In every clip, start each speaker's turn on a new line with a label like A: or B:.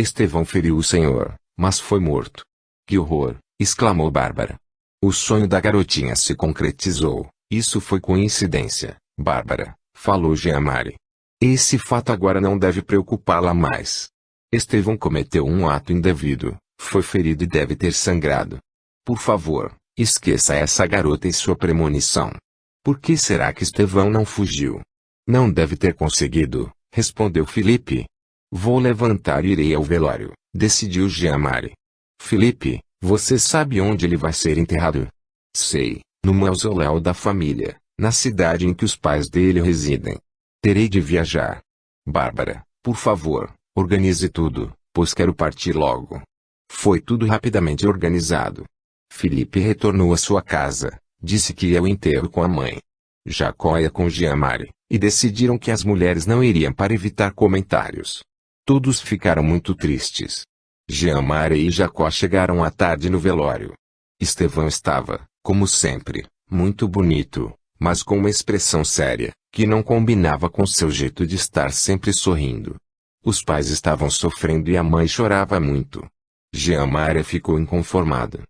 A: Estevão feriu o senhor, mas foi morto. Que horror! Exclamou Bárbara. O sonho da garotinha se concretizou. Isso foi coincidência, Bárbara, falou Jean-Marie. Esse fato agora não deve preocupá-la mais. Estevão cometeu um ato indevido, foi ferido e deve ter sangrado. Por favor, esqueça essa garota e sua premonição. Por que será que Estevão não fugiu? Não deve ter conseguido, respondeu Felipe. Vou levantar e irei ao velório, decidiu Jean-Marie. Felipe, você sabe onde ele vai ser enterrado? Sei, no mausoléu da família, na cidade em que os pais dele residem. Terei de viajar. Bárbara, por favor, organize tudo, pois quero partir logo. Foi tudo rapidamente organizado. Felipe retornou à sua casa, disse que ia ao enterro com a mãe. Jacó ia com Jean-Marie, e decidiram que as mulheres não iriam para evitar comentários. Todos ficaram muito tristes. Jean-Marie e Jacó chegaram à tarde no velório. Estevão estava, como sempre, muito bonito, mas com uma expressão séria, que não combinava com seu jeito de estar sempre sorrindo. Os pais estavam sofrendo e a mãe chorava muito. Jean-Marie ficou inconformada.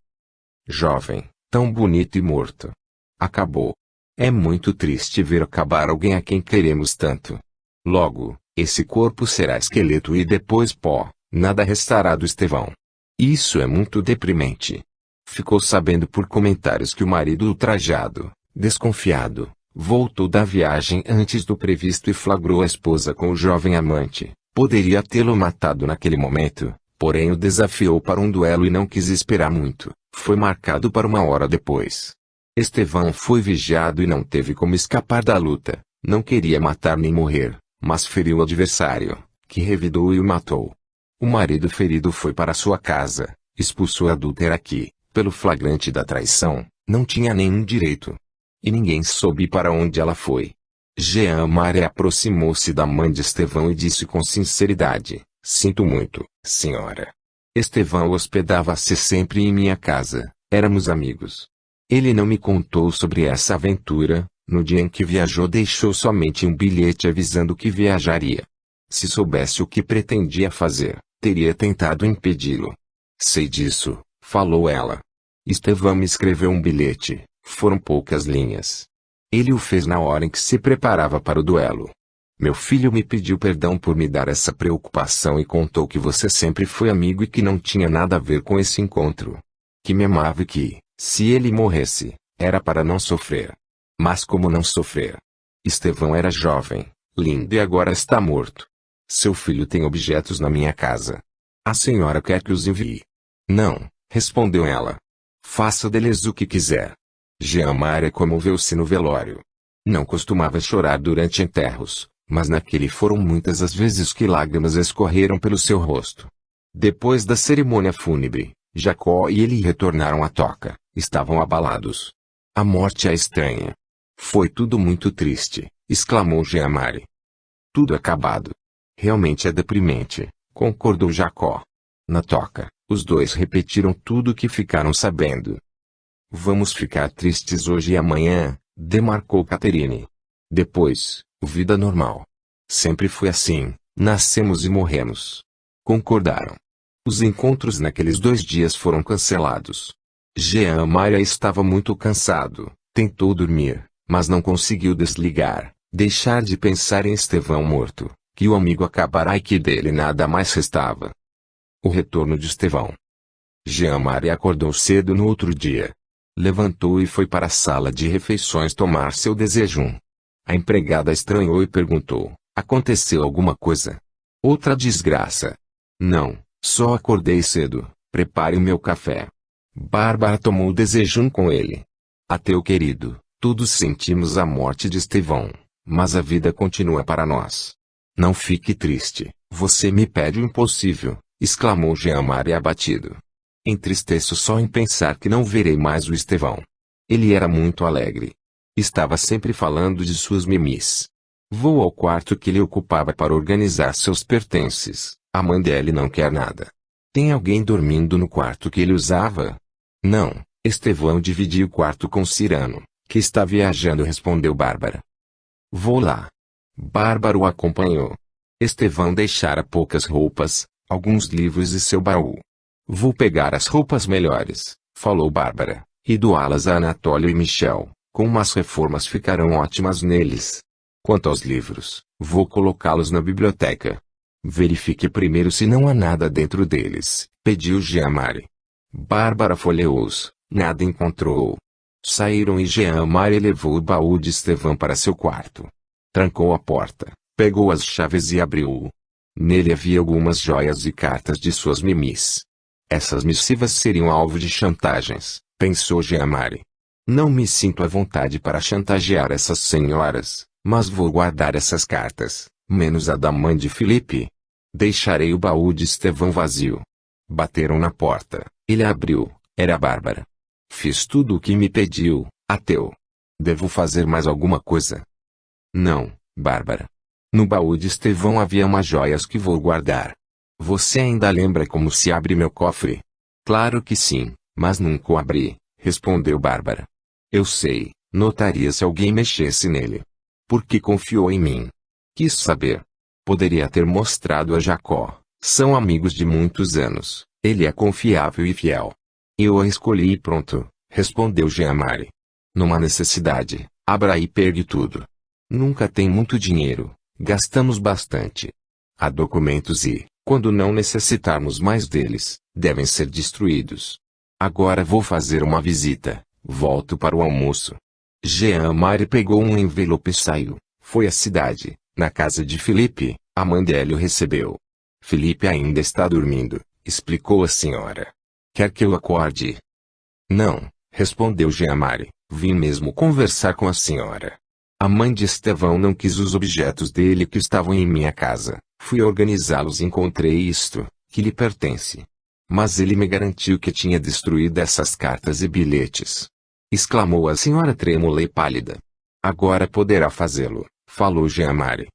A: Jovem, tão bonito e morto. Acabou. É muito triste ver acabar alguém a quem queremos tanto. Logo, esse corpo será esqueleto e depois pó. Nada restará do Estevão. Isso é muito deprimente. Ficou sabendo por comentários que o marido ultrajado, desconfiado, voltou da viagem antes do previsto e flagrou a esposa com o jovem amante. Poderia tê-lo matado naquele momento, porém o desafiou para um duelo e não quis esperar muito. Foi marcado para 1 hora depois. Estevão foi vigiado e não teve como escapar da luta. Não queria matar nem morrer, mas feriu o adversário, que revidou e o matou. O marido ferido foi para sua casa, expulsou a adúltera que, pelo flagrante da traição, não tinha nenhum direito. E ninguém soube para onde ela foi. Jean-Marie aproximou-se da mãe de Estevão e disse com sinceridade: sinto muito, senhora. Estevão hospedava-se sempre em minha casa, éramos amigos. Ele não me contou sobre essa aventura, no dia em que viajou deixou somente um bilhete avisando que viajaria. Se soubesse o que pretendia fazer, teria tentado impedi-lo. Sei disso, falou ela. Estevão me escreveu um bilhete, foram poucas linhas. Ele o fez na hora em que se preparava para o duelo. Meu filho me pediu perdão por me dar essa preocupação e contou que você sempre foi amigo e que não tinha nada a ver com esse encontro. Que me amava e que, se ele morresse, era para não sofrer. Mas como não sofrer? Estevão era jovem, lindo e agora está morto. Seu filho tem objetos na minha casa. A senhora quer que os envie? Não, respondeu ela. Faça deles o que quiser. Jean-Marie comoveu-se no velório. Não costumava chorar durante enterros, mas naquele foram muitas as vezes que lágrimas escorreram pelo seu rosto. Depois da cerimônia fúnebre, Jacó e ele retornaram à toca, estavam abalados. A morte é estranha. Foi tudo muito triste, exclamou Jean-Marie. Tudo acabado. Realmente é deprimente, concordou Jacó. Na toca, os dois repetiram tudo o que ficaram sabendo. Vamos ficar tristes hoje e amanhã, demarcou Catherine. Depois, vida normal. Sempre foi assim, nascemos e morremos. Concordaram. Os encontros naqueles 2 dias foram cancelados. Jean-Marie estava muito cansado, tentou dormir, mas não conseguiu desligar, deixar de pensar em Estevão morto, que o amigo acabará e que dele nada mais restava. O retorno de Estevão. Jean-Marie acordou cedo no outro dia. Levantou e foi para a sala de refeições tomar seu desjejum. A empregada estranhou e perguntou: aconteceu alguma coisa? Outra desgraça? Não, só acordei cedo, prepare o meu café. Bárbara tomou o desjejum com ele. Ateu querido, todos sentimos a morte de Estevão, mas a vida continua para nós. Não fique triste, você me pede o impossível, exclamou Jean-Marie abatido. Entristeço só em pensar que não verei mais o Estevão. Ele era muito alegre. Estava sempre falando de suas mimis. Vou ao quarto que ele ocupava para organizar seus pertences. A mãe dele não quer nada. Tem alguém dormindo no quarto que ele usava? Não, Estevão dividia o quarto com Cyrano, que está viajando, respondeu Bárbara. Vou lá. Bárbara o acompanhou. Estevão deixara poucas roupas, alguns livros e seu baú. Vou pegar as roupas melhores, falou Bárbara, e doá-las a Anatólio e Michel. Com umas reformas ficarão ótimas neles. Quanto aos livros, vou colocá-los na biblioteca. Verifique primeiro se não há nada dentro deles, pediu Jean-Marie. Bárbara folheou-os, nada encontrou. Saíram e Jean-Marie levou o baú de Estevão para seu quarto. Trancou a porta, pegou as chaves e abriu-o. Nele havia algumas joias e cartas de suas mimis. Essas missivas seriam alvo de chantagens, pensou Jean-Marie. Não me sinto à vontade para chantagear essas senhoras, mas vou guardar essas cartas, menos a da mãe de Felipe. Deixarei o baú de Estevão vazio. Bateram na porta, ele abriu, era Bárbara. Fiz tudo o que me pediu, ateu. Devo fazer mais alguma coisa? Não, Bárbara. No baú de Estevão havia umas joias que vou guardar. Você ainda lembra como se abre meu cofre? Claro que sim, mas nunca o abri, respondeu Bárbara. Eu sei, notaria se alguém mexesse nele. Porque confiou em mim. Quis saber. Poderia ter mostrado a Jacó. São amigos de muitos anos. Ele é confiável e fiel. Eu a escolhi e pronto, respondeu Jean-Marie. Numa necessidade, abra e pegue tudo. Nunca tem muito dinheiro, gastamos bastante. Há documentos e, quando não necessitarmos mais deles, devem ser destruídos. Agora vou fazer uma visita. Volto para o almoço. Jean-Marie pegou um envelope e saiu. Foi à cidade, na casa de Felipe, a mãe dele o recebeu. Felipe ainda está dormindo, explicou a senhora. Quer que eu acorde? Não, respondeu Jean-Marie, vim mesmo conversar com a senhora. A mãe de Estevão não quis os objetos dele que estavam em minha casa. Fui organizá-los e encontrei isto, que lhe pertence. Mas ele me garantiu que tinha destruído essas cartas e bilhetes. Exclamou a senhora trêmula e pálida. Agora poderá fazê-lo, falou Jean-Marie.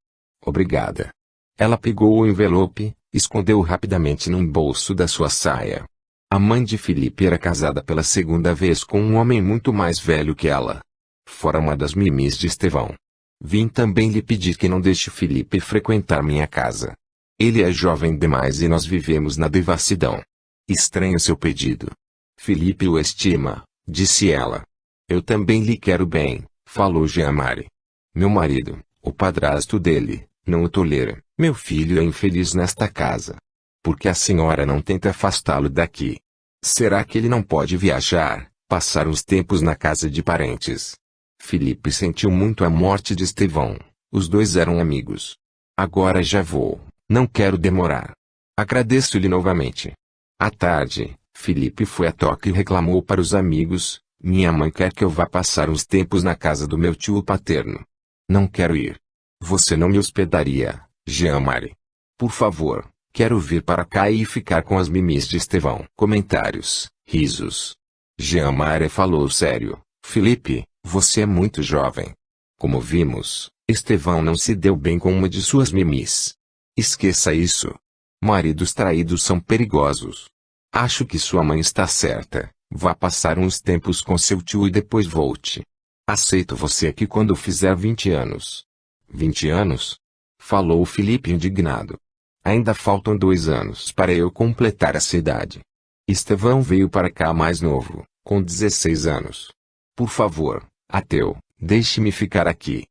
A: Obrigada. Ela pegou o envelope, escondeu-o rapidamente num bolso da sua saia. A mãe de Felipe era casada pela segunda vez com um homem muito mais velho que ela. Fora uma das mimis de Estevão. Vim também lhe pedir que não deixe Felipe frequentar minha casa. Ele é jovem demais e nós vivemos na devassidão. Estranho seu pedido. Felipe o estima, disse ela. Eu também lhe quero bem, falou Jean-Marie. Meu marido, o padrasto dele, não o tolera. Meu filho é infeliz nesta casa. Por que a senhora não tenta afastá-lo daqui? Será que ele não pode viajar, passar uns tempos na casa de parentes? Felipe sentiu muito a morte de Estevão. Os dois eram amigos. Agora já vou, não quero demorar. Agradeço-lhe novamente. À tarde, Felipe foi à toca e reclamou para os amigos, minha mãe quer que eu vá passar uns tempos na casa do meu tio paterno. Não quero ir. Você não me hospedaria, Jean-Marie? Por favor, quero vir para cá e ficar com as mimis de Estevão. Comentários, risos. Jean-Marie falou sério. Felipe, você é muito jovem. Como vimos, Estevão não se deu bem com uma de suas mimis. Esqueça isso. Maridos traídos são perigosos. Acho que sua mãe está certa. Vá passar uns tempos com seu tio e depois volte. Aceito você aqui quando fizer 20 anos. 20 anos? Falou Felipe indignado. Ainda faltam 2 anos para eu completar essa idade. Estevão veio para cá mais novo, com 16 anos. Por favor, ateu, deixe-me ficar aqui.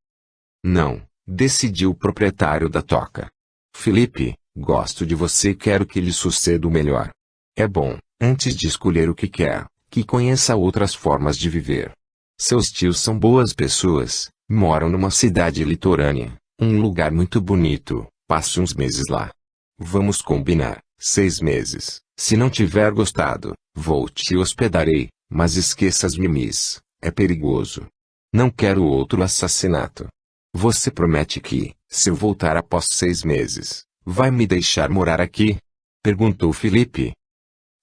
A: Não, decidiu o proprietário da toca. Felipe, gosto de você e quero que lhe suceda o melhor. É bom, antes de escolher o que quer, que conheça outras formas de viver. Seus tios são boas pessoas, moram numa cidade litorânea, um lugar muito bonito, passe uns meses lá. Vamos combinar, 6 meses. Se não tiver gostado, volte e hospedarei, mas esqueça as mimis, é perigoso. Não quero outro assassinato. Você promete que, se eu voltar após 6 meses, vai me deixar morar aqui? Perguntou Felipe.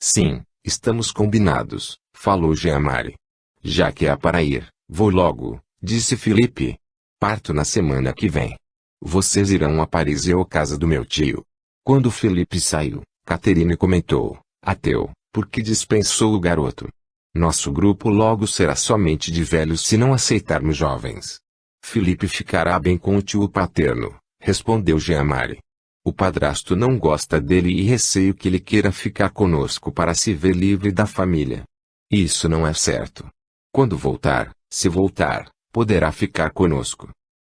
A: Sim, estamos combinados, falou Jean-Marie. Já que há para ir, vou logo, disse Felipe. Parto na semana que vem. Vocês irão a Paris e à casa do meu tio. Quando Felipe saiu, Catherine comentou, ateu, por que dispensou o garoto? Nosso grupo logo será somente de velhos se não aceitarmos jovens. Felipe ficará bem com o tio paterno, respondeu Jean-Marie. O padrasto não gosta dele e receio que ele queira ficar conosco para se ver livre da família. Isso não é certo. Quando voltar, se voltar, poderá ficar conosco.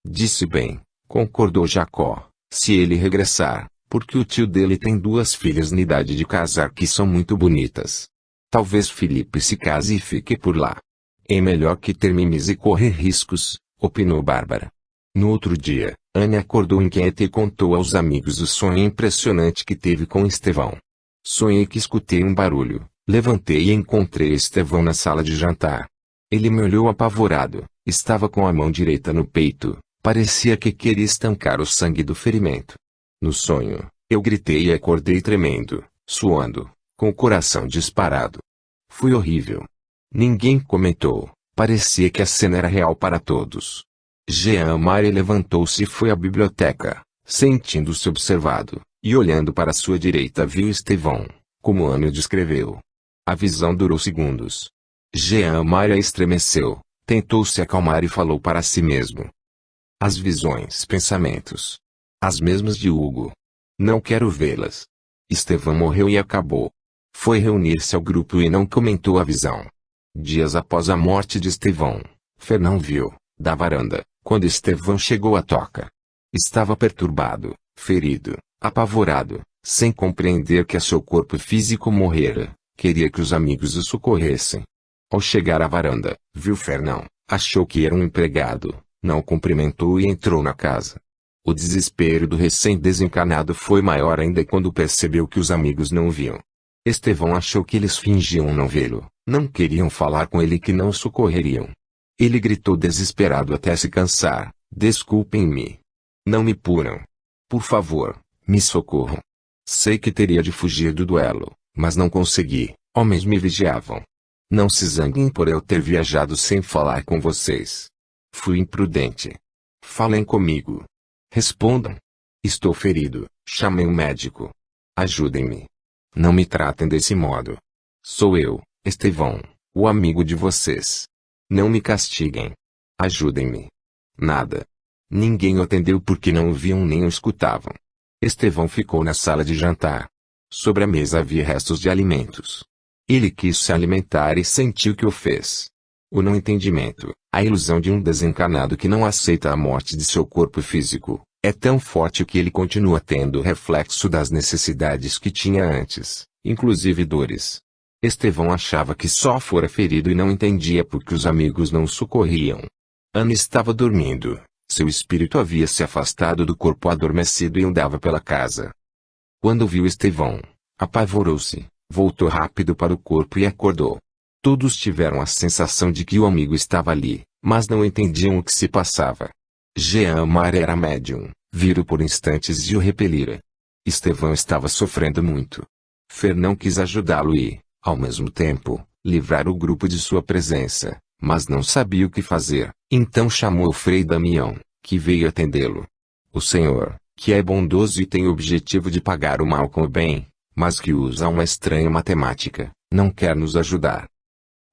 A: Disse bem, concordou Jacó, se ele regressar, porque o tio dele tem 2 filhas na idade de casar que são muito bonitas. Talvez Filipe se case e fique por lá. É melhor que termines e correr riscos, opinou Bárbara. No outro dia, Anne acordou inquieta e contou aos amigos o sonho impressionante que teve com Estevão. Sonhei que escutei um barulho, levantei e encontrei Estevão na sala de jantar. Ele me olhou apavorado, estava com a mão direita no peito, parecia que queria estancar o sangue do ferimento. No sonho, eu gritei e acordei tremendo, suando, com o coração disparado. Foi horrível. Ninguém comentou, parecia que a cena era real para todos. Jean-Marie levantou-se e foi à biblioteca, sentindo-se observado, e olhando para sua direita viu Estevão, como Anne o descreveu. A visão durou segundos. Jean-Marie estremeceu, tentou se acalmar e falou para si mesmo. As visões, pensamentos. As mesmas de Hugo. Não quero vê-las. Estevão morreu e acabou. Foi reunir-se ao grupo e não comentou a visão. Dias após a morte de Estevão, Fernão viu, da varanda, quando Estevão chegou à toca. Estava perturbado, ferido, apavorado, sem compreender que seu corpo físico morrera, queria que os amigos o socorressem. Ao chegar à varanda, viu Fernão, achou que era um empregado, não o cumprimentou e entrou na casa. O desespero do recém-desencarnado foi maior ainda quando percebeu que os amigos não o viam. Estevão achou que eles fingiam não vê-lo, não queriam falar com ele e que não o socorreriam. Ele gritou desesperado até se cansar, desculpem-me. Não me puram. Por favor, me socorram. Sei que teria de fugir do duelo, mas não consegui, homens me vigiavam. Não se zanguem por eu ter viajado sem falar com vocês. Fui imprudente. Falem comigo. Respondam. Estou ferido, chamei um médico. Ajudem-me. Não me tratem desse modo. Sou eu, Estevão, o amigo de vocês. Não me castiguem. Ajudem-me. Nada. Ninguém o atendeu porque não o viam nem o escutavam. Estevão ficou na sala de jantar. Sobre a mesa havia restos de alimentos. Ele quis se alimentar e sentiu que o fez. O não entendimento, a ilusão de um desencarnado que não aceita a morte de seu corpo físico, é tão forte que ele continua tendo reflexo das necessidades que tinha antes, inclusive dores. Estevão achava que só fora ferido e não entendia por que os amigos não o socorriam. Anne estava dormindo, seu espírito havia se afastado do corpo adormecido e andava pela casa. Quando viu Estevão, apavorou-se, voltou rápido para o corpo e acordou. Todos tiveram a sensação de que o amigo estava ali, mas não entendiam o que se passava. Jean-Marie era médium, viram por instantes e o repelira. Estevão estava sofrendo muito. Fernão quis ajudá-lo e, ao mesmo tempo, livrar o grupo de sua presença, mas não sabia o que fazer, então chamou o Frei Damião, que veio atendê-lo. O Senhor, que é bondoso e tem o objetivo de pagar o mal com o bem, mas que usa uma estranha matemática, não quer nos ajudar.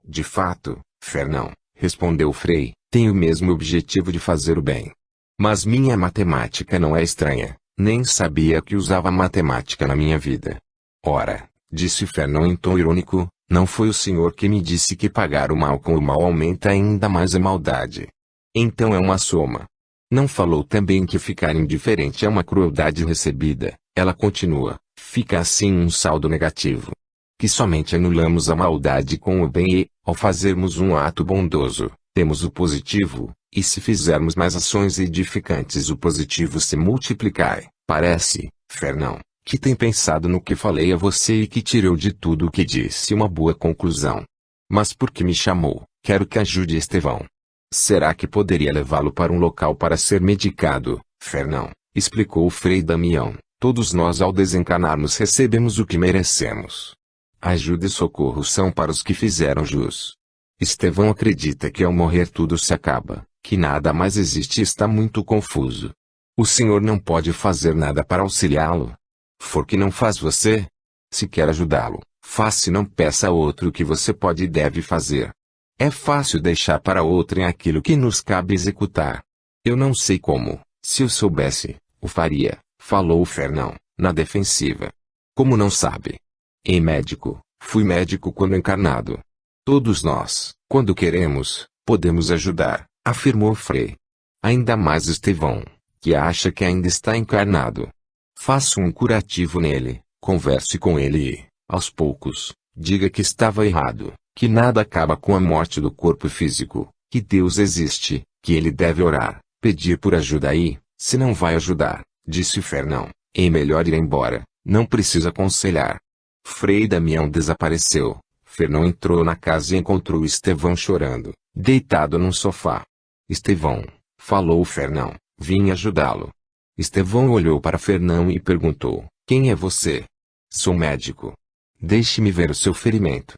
A: De fato, Fernão, respondeu o Frei, tem o mesmo objetivo de fazer o bem. Mas minha matemática não é estranha, nem sabia que usava matemática na minha vida. Ora, disse Fernão em tom irônico, não foi o senhor que me disse que pagar o mal com o mal aumenta ainda mais a maldade. Então é uma soma. Não falou também que ficar indiferente é uma crueldade recebida, ela continua, fica assim um saldo negativo. Que somente anulamos a maldade com o bem e, ao fazermos um ato bondoso, temos o positivo, e se fizermos mais ações edificantes o positivo se multiplicai. Parece, Fernão, que tem pensado no que falei a você e que tirou de tudo o que disse uma boa conclusão. Mas por que me chamou? Quero que ajude Estevão. Será que poderia levá-lo para um local para ser medicado, Fernão? Explicou o Frei Damião. Todos nós ao desencarnarmos recebemos o que merecemos. Ajuda e socorro são para os que fizeram jus. Estevão acredita que ao morrer tudo se acaba, que nada mais existe e está muito confuso. O senhor não pode fazer nada para auxiliá-lo? For que não faz você? Se quer ajudá-lo, faça e não peça a outro o que você pode e deve fazer. É fácil deixar para outrem aquilo que nos cabe executar. Eu não sei como, se eu soubesse, o faria, falou Fernão, na defensiva. Como não sabe? Ei médico, fui médico quando encarnado. Todos nós, quando queremos, podemos ajudar, afirmou Frei. Ainda mais Estevão, que acha que ainda está encarnado. Faça um curativo nele, converse com ele e, aos poucos, diga que estava errado, que nada acaba com a morte do corpo físico, que Deus existe, que ele deve orar, pedir por ajuda aí, se não vai ajudar, disse Fernão, é melhor ir embora, não precisa aconselhar. Frei Damião desapareceu. Fernão entrou na casa e encontrou Estevão chorando, deitado num sofá. Estevão, falou Fernão, vim ajudá-lo. Estevão olhou para Fernão e perguntou, quem é você? Sou médico. Deixe-me ver o seu ferimento.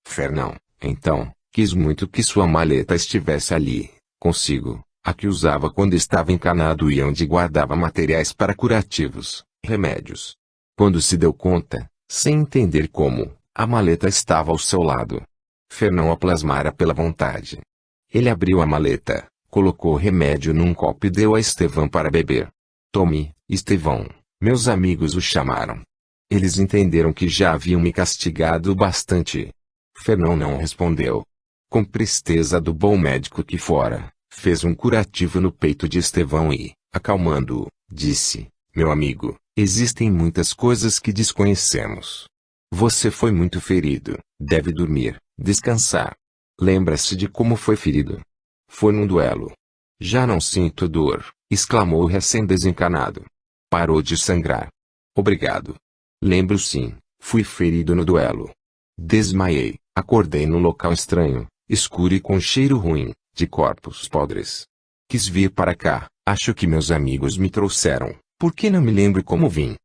A: Fernão, então, quis muito que sua maleta estivesse ali, consigo, a que usava quando estava encanado e onde guardava materiais para curativos, remédios. Quando se deu conta, sem entender como, a maleta estava ao seu lado. Fernão a plasmara pela vontade. Ele abriu a maleta, colocou o remédio num copo e deu a Estevão para beber. Tome, Estevão, meus amigos o chamaram. Eles entenderam que já haviam me castigado bastante. Fernão não respondeu. Com presteza do bom médico que fora, fez um curativo no peito de Estevão e, acalmando-o, disse, meu amigo, existem muitas coisas que desconhecemos. Você foi muito ferido, deve dormir, descansar. Lembra-se de como foi ferido? Foi num duelo. Já não sinto dor, exclamou o recém-desencanado. Parou de sangrar. Obrigado. Lembro sim, fui ferido no duelo. Desmaiei, acordei num local estranho, escuro e com cheiro ruim, de corpos podres. Quis vir para cá, acho que meus amigos me trouxeram, por que não me lembro como vim?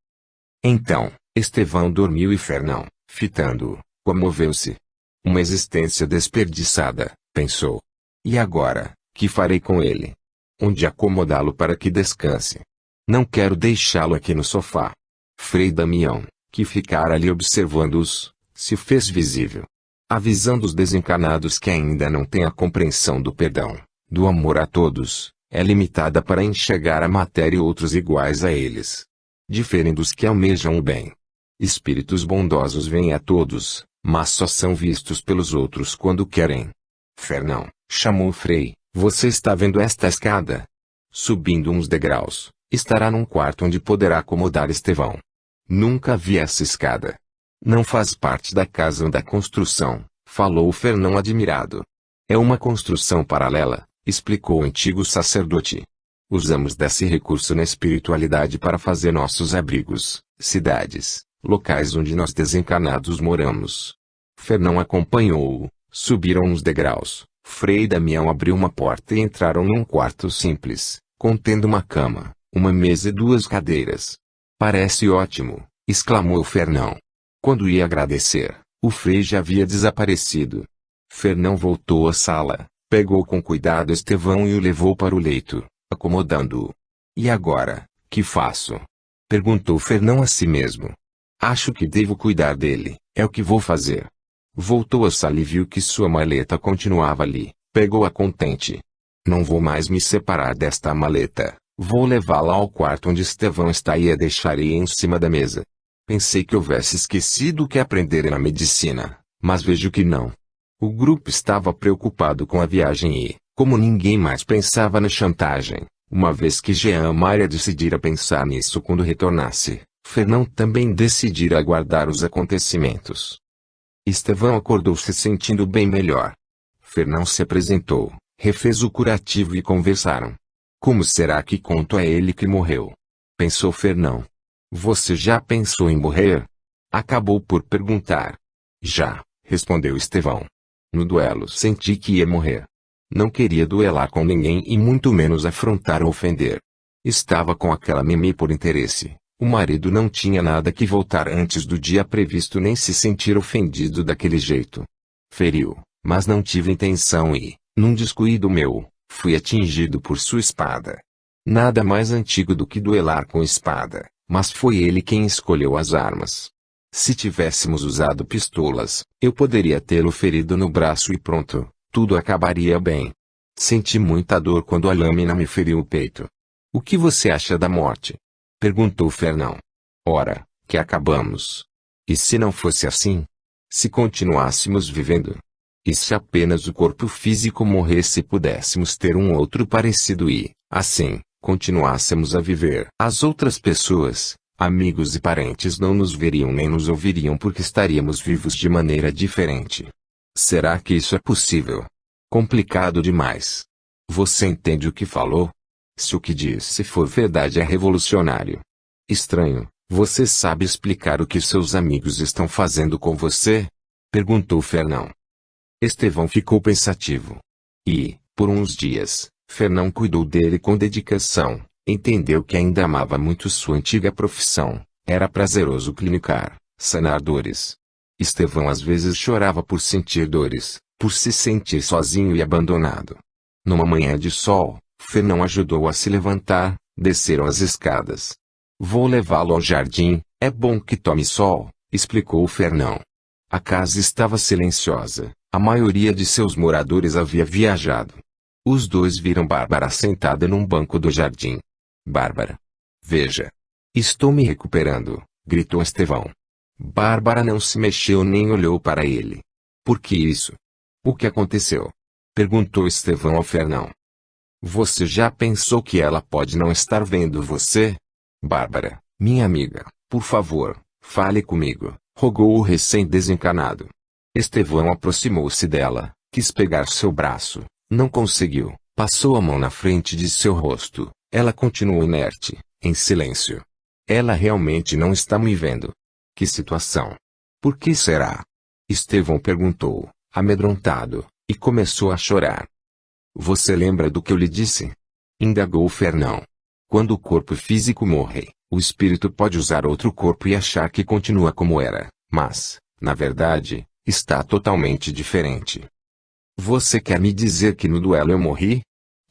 A: Então, Estevão dormiu e Fernão, fitando-o, comoveu-se. Uma existência desperdiçada, pensou. E agora, que farei com ele? Onde acomodá-lo para que descanse? Não quero deixá-lo aqui no sofá. Frei Damião, que ficara ali observando-os, se fez visível. Avisando os desencanados que ainda não têm a compreensão do perdão, do amor a todos, é limitada para enxergar a matéria e outros iguais a eles. Diferem dos que almejam o bem. Espíritos bondosos vêm a todos, mas só são vistos pelos outros quando querem. Fernão, chamou Frei, você está vendo esta escada? Subindo uns degraus, estará num quarto onde poderá acomodar Estevão. Nunca vi essa escada. Não faz parte da casa ou da construção, falou Fernão admirado. É uma construção paralela, explicou o antigo sacerdote. Usamos desse recurso na espiritualidade para fazer nossos abrigos, cidades, locais onde nós desencanados moramos. Fernão acompanhou-o, subiram uns degraus, Frei Damião abriu uma porta e entraram num quarto simples, contendo uma cama, uma mesa e duas cadeiras. Parece ótimo, exclamou Fernão. Quando ia agradecer, o Frei já havia desaparecido. Fernão voltou à sala, pegou com cuidado Estevão e o levou para o leito, acomodando-o. E agora, que faço? Perguntou Fernão a si mesmo. Acho que devo cuidar dele, é o que vou fazer. Voltou à sala e viu que sua maleta continuava ali, pegou-a contente. Não vou mais me separar desta maleta, vou levá-la ao quarto onde Estevão está e a deixarei em cima da mesa. Pensei que houvesse esquecido o que aprendera na medicina, mas vejo que não. O grupo estava preocupado com a viagem e, como ninguém mais pensava na chantagem, uma vez que Jean Maria decidira pensar nisso quando retornasse, Fernão também decidira aguardar os acontecimentos. Estevão acordou se sentindo bem melhor. Fernão se apresentou, refez o curativo e conversaram. Como será que conto a ele que morreu? Pensou Fernão. Você já pensou em morrer? Acabou por perguntar. Já, respondeu Estevão. No duelo senti que ia morrer. Não queria duelar com ninguém e muito menos afrontar ou ofender. Estava com aquela Mimi por interesse. O marido não tinha nada que voltar antes do dia previsto nem se sentir ofendido daquele jeito. Feriu, mas não tive intenção e, num descuido meu, fui atingido por sua espada. Nada mais antigo do que duelar com espada, mas foi ele quem escolheu as armas. Se tivéssemos usado pistolas, eu poderia tê-lo ferido no braço e pronto, tudo acabaria bem. Senti muita dor quando a lâmina me feriu o peito. O que você acha da morte? Perguntou Fernão. Ora, que acabamos. E se não fosse assim? Se continuássemos vivendo? E se apenas o corpo físico morresse e pudéssemos ter um outro parecido e, assim, continuássemos a viver? As outras pessoas, amigos e parentes não nos veriam nem nos ouviriam porque estaríamos vivos de maneira diferente. Será que isso é possível? Complicado demais. Você entende o que falou? Se o que disse for verdade é revolucionário. Estranho, você sabe explicar o que seus amigos estão fazendo com você? Perguntou Fernão. Estevão ficou pensativo. E, por uns dias, Fernão cuidou dele com dedicação, entendeu que ainda amava muito sua antiga profissão, era prazeroso clinicar, sanar dores. Estevão às vezes chorava por sentir dores, por se sentir sozinho e abandonado. Numa manhã de sol, Fernão ajudou a se levantar, desceram as escadas. Vou levá-lo ao jardim, é bom que tome sol, explicou Fernão. A casa estava silenciosa, a maioria de seus moradores havia viajado. Os dois viram Bárbara sentada num banco do jardim. Bárbara. Veja. Estou me recuperando, gritou Estevão. Bárbara não se mexeu nem olhou para ele. Por que isso? O que aconteceu? Perguntou Estevão ao Fernão. Você já pensou que ela pode não estar vendo você? Bárbara, minha amiga, por favor, fale comigo, rogou o recém-desencanado. Estevão aproximou-se dela, quis pegar seu braço, não conseguiu, passou a mão na frente de seu rosto, ela continuou inerte, em silêncio. Ela realmente não está me vendo. Que situação? Por que será? Estevão perguntou, amedrontado, e começou a chorar. Você lembra do que eu lhe disse? Indagou Fernão. Quando o corpo físico morre, o espírito pode usar outro corpo e achar que continua como era, mas, na verdade, está totalmente diferente. Você quer me dizer que no duelo eu morri?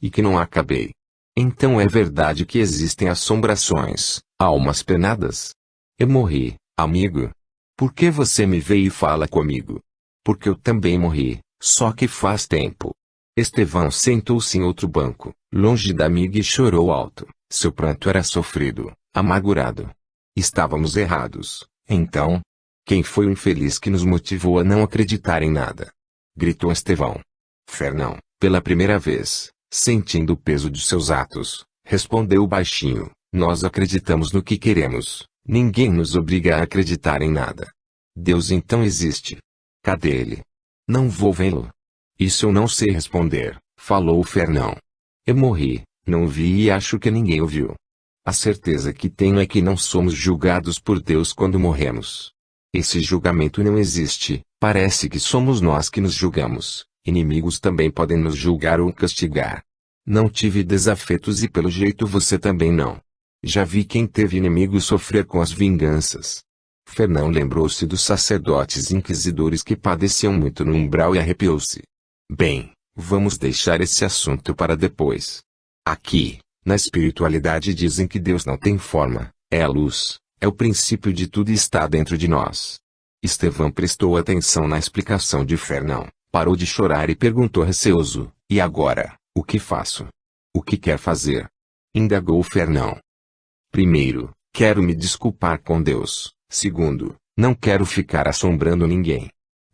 A: E que não acabei? Então é verdade que existem assombrações, almas penadas? Eu morri, amigo. Por que você me veio e fala comigo? Porque eu também morri, só que faz tempo. Estevão sentou-se em outro banco, longe da amiga e chorou alto. Seu pranto era sofrido, amargurado. Estávamos errados, então? Quem foi o infeliz que nos motivou a não acreditar em nada? Gritou Estevão. Fernão, pela primeira vez, sentindo o peso de seus atos, respondeu baixinho, nós acreditamos no que queremos, ninguém nos obriga a acreditar em nada. Deus então existe. Cadê ele? Não vou vê-lo. Isso eu não sei responder, falou Fernão. Eu morri, não vi e acho que ninguém o viu. A certeza que tenho é que não somos julgados por Deus quando morremos. Esse julgamento não existe, parece que somos nós que nos julgamos, inimigos também podem nos julgar ou castigar. Não tive desafetos e pelo jeito você também não. Já vi quem teve inimigos sofrer com as vinganças. Fernão lembrou-se dos sacerdotes inquisidores que padeciam muito no umbral e arrepiou-se. Bem, vamos deixar esse assunto para depois. Aqui, na espiritualidade dizem que Deus não tem forma, é a luz, é o princípio de tudo e está dentro de nós. Estevão prestou atenção na explicação de Fernão, parou de chorar e perguntou receoso, e agora, o que faço? O que quer fazer? Indagou Fernão. Primeiro, quero me desculpar com Deus. Segundo, não quero ficar assombrando ninguém.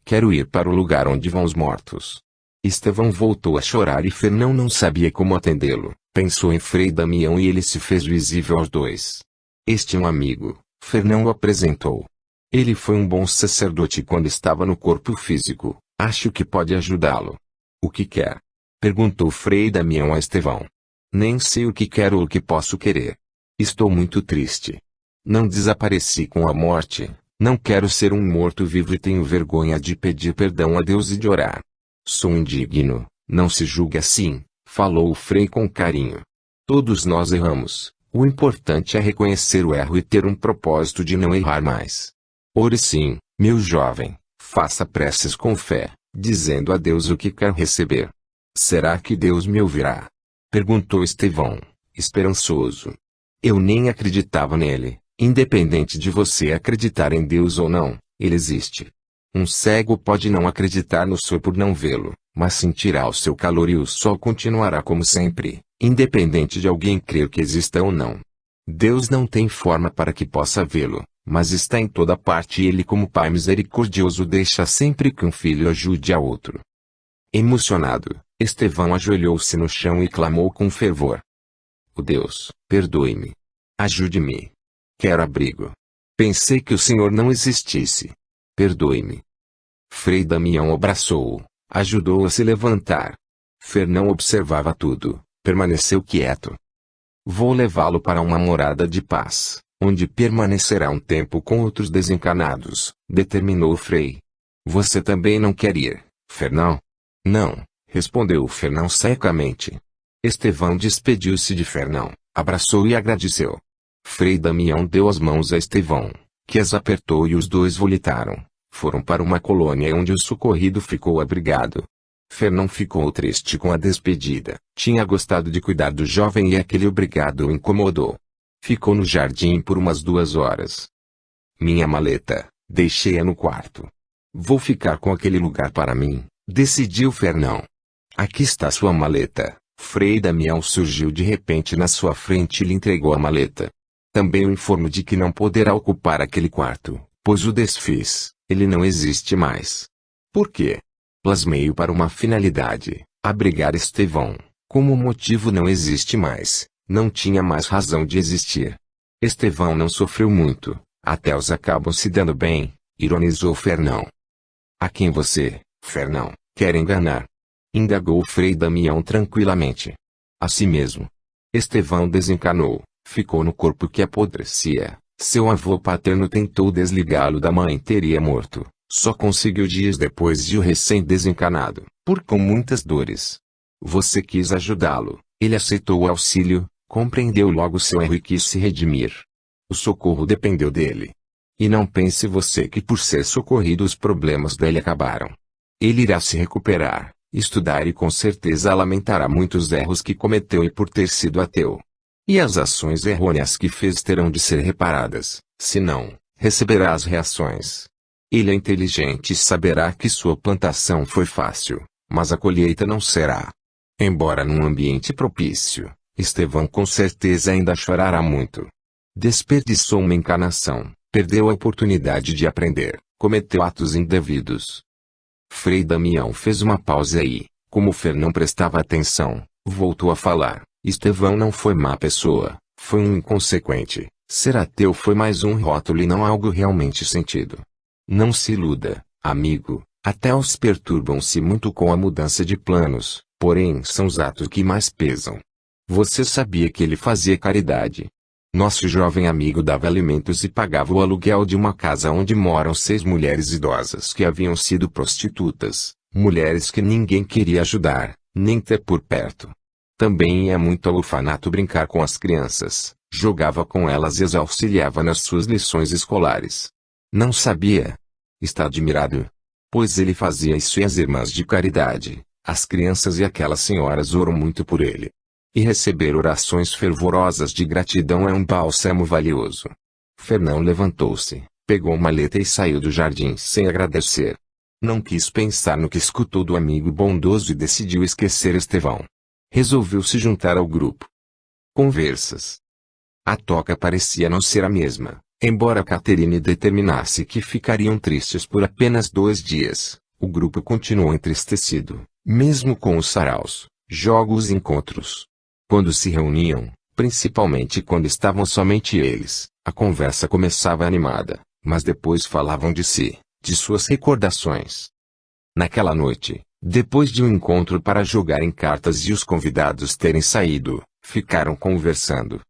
A: Quero ir para o lugar onde vão os mortos. Estevão voltou a chorar e Fernão não sabia como atendê-lo. Pensou em Frei Damião e ele se fez visível aos dois. Este é um amigo, Fernão o apresentou. Ele foi um bom sacerdote quando estava no corpo físico, acho que pode ajudá-lo. O que quer? Perguntou Frei Damião a Estevão. Nem sei o que quero ou o que posso querer. Estou muito triste. Não desapareci com a morte, não quero ser um morto-vivo e tenho vergonha de pedir perdão a Deus e de orar. Sou indigno, não se julgue assim, falou o Frei com carinho. Todos nós erramos, o importante é reconhecer o erro e ter um propósito de não errar mais. Ore sim, meu jovem, faça preces com fé, dizendo a Deus o que quer receber. Será que Deus me ouvirá? Perguntou Estevão, esperançoso. Eu nem acreditava nele, independente de você acreditar em Deus ou não, ele existe. Um cego pode não acreditar no sol por não vê-lo, mas sentirá o seu calor e o sol continuará como sempre, independente de alguém crer que exista ou não. Deus não tem forma para que possa vê-lo, mas está em toda parte e ele, como Pai misericordioso, deixa sempre que um filho ajude a outro. Emocionado, Estevão ajoelhou-se no chão e clamou com fervor: "Ó Deus, perdoe-me. Ajude-me. Quero abrigo. Pensei que o Senhor não existisse. Perdoe-me." Frei Damião abraçou-o, ajudou-o a se levantar. Fernão observava tudo, permaneceu quieto. "Vou levá-lo para uma morada de paz, onde permanecerá um tempo com outros desencarnados", determinou o Frei. "Você também não quer ir, Fernão?" "Não", respondeu Fernão secamente. Estevão despediu-se de Fernão, abraçou e agradeceu. Frei Damião deu as mãos a Estevão, que as apertou e os dois voltaram. Foram para uma colônia onde o socorrido ficou abrigado. Fernão ficou triste com a despedida. Tinha gostado de cuidar do jovem e aquele obrigado o incomodou. Ficou no jardim por umas 2 horas. "Minha maleta, deixei-a no quarto. Vou ficar com aquele lugar para mim", decidiu Fernão. "Aqui está sua maleta." Frei Damião surgiu de repente na sua frente e lhe entregou a maleta. "Também o informo de que não poderá ocupar aquele quarto, pois o desfiz, ele não existe mais." "Por quê?" "Plasmei-o para uma finalidade, abrigar Estevão. Como o motivo não existe mais, não tinha mais razão de existir." "Estevão não sofreu muito, até os acabam se dando bem", ironizou Fernão. "A quem você, Fernão, quer enganar?" indagou Frei Damião tranquilamente. "A si mesmo." Estevão desencanou, ficou no corpo que apodrecia. Seu avô paterno tentou desligá-lo da mãe, teria morto. Só conseguiu dias depois de o recém-desencanado, com muitas dores. Você quis ajudá-lo, ele aceitou o auxílio, compreendeu logo seu erro e quis se redimir. O socorro dependeu dele. E não pense você que por ser socorrido os problemas dele acabaram. Ele irá se recuperar, estudar e com certeza lamentará muitos erros que cometeu e por ter sido ateu. E as ações errôneas que fez terão de ser reparadas, senão, receberá as reações. Ele é inteligente e saberá que sua plantação foi fácil, mas a colheita não será. Embora num ambiente propício, Estevão com certeza ainda chorará muito. Desperdiçou uma encarnação, perdeu a oportunidade de aprender, cometeu atos indevidos. Frei Damião fez uma pausa e, como Fernão prestava atenção, voltou a falar: "Estevão não foi má pessoa, foi um inconsequente. Ser ateu foi mais um rótulo e não algo realmente sentido. Não se iluda, amigo, ateus perturbam-se muito com a mudança de planos, porém são os atos que mais pesam. Você sabia que ele fazia caridade? Nosso jovem amigo dava alimentos e pagava o aluguel de uma casa onde moram 6 mulheres idosas que haviam sido prostitutas, mulheres que ninguém queria ajudar, nem ter por perto. Também ia muito ao orfanato brincar com as crianças, jogava com elas e as auxiliava nas suas lições escolares. Não sabia? Está admirado? Pois ele fazia isso e as irmãs de caridade, as crianças e aquelas senhoras oram muito por ele. E receber orações fervorosas de gratidão é um bálsamo valioso." Fernão levantou-se, pegou uma maleta e saiu do jardim sem agradecer. Não quis pensar no que escutou do amigo bondoso e decidiu esquecer Estevão. Resolveu se juntar ao grupo. Conversas. A toca parecia não ser a mesma, embora Caterine determinasse que ficariam tristes por apenas 2 dias. O grupo continuou entristecido, mesmo com os saraus, jogos e encontros. Quando se reuniam, principalmente quando estavam somente eles, a conversa começava animada, mas depois falavam de si, de suas recordações. Naquela noite, depois de um encontro para jogarem cartas e os convidados terem saído, ficaram conversando.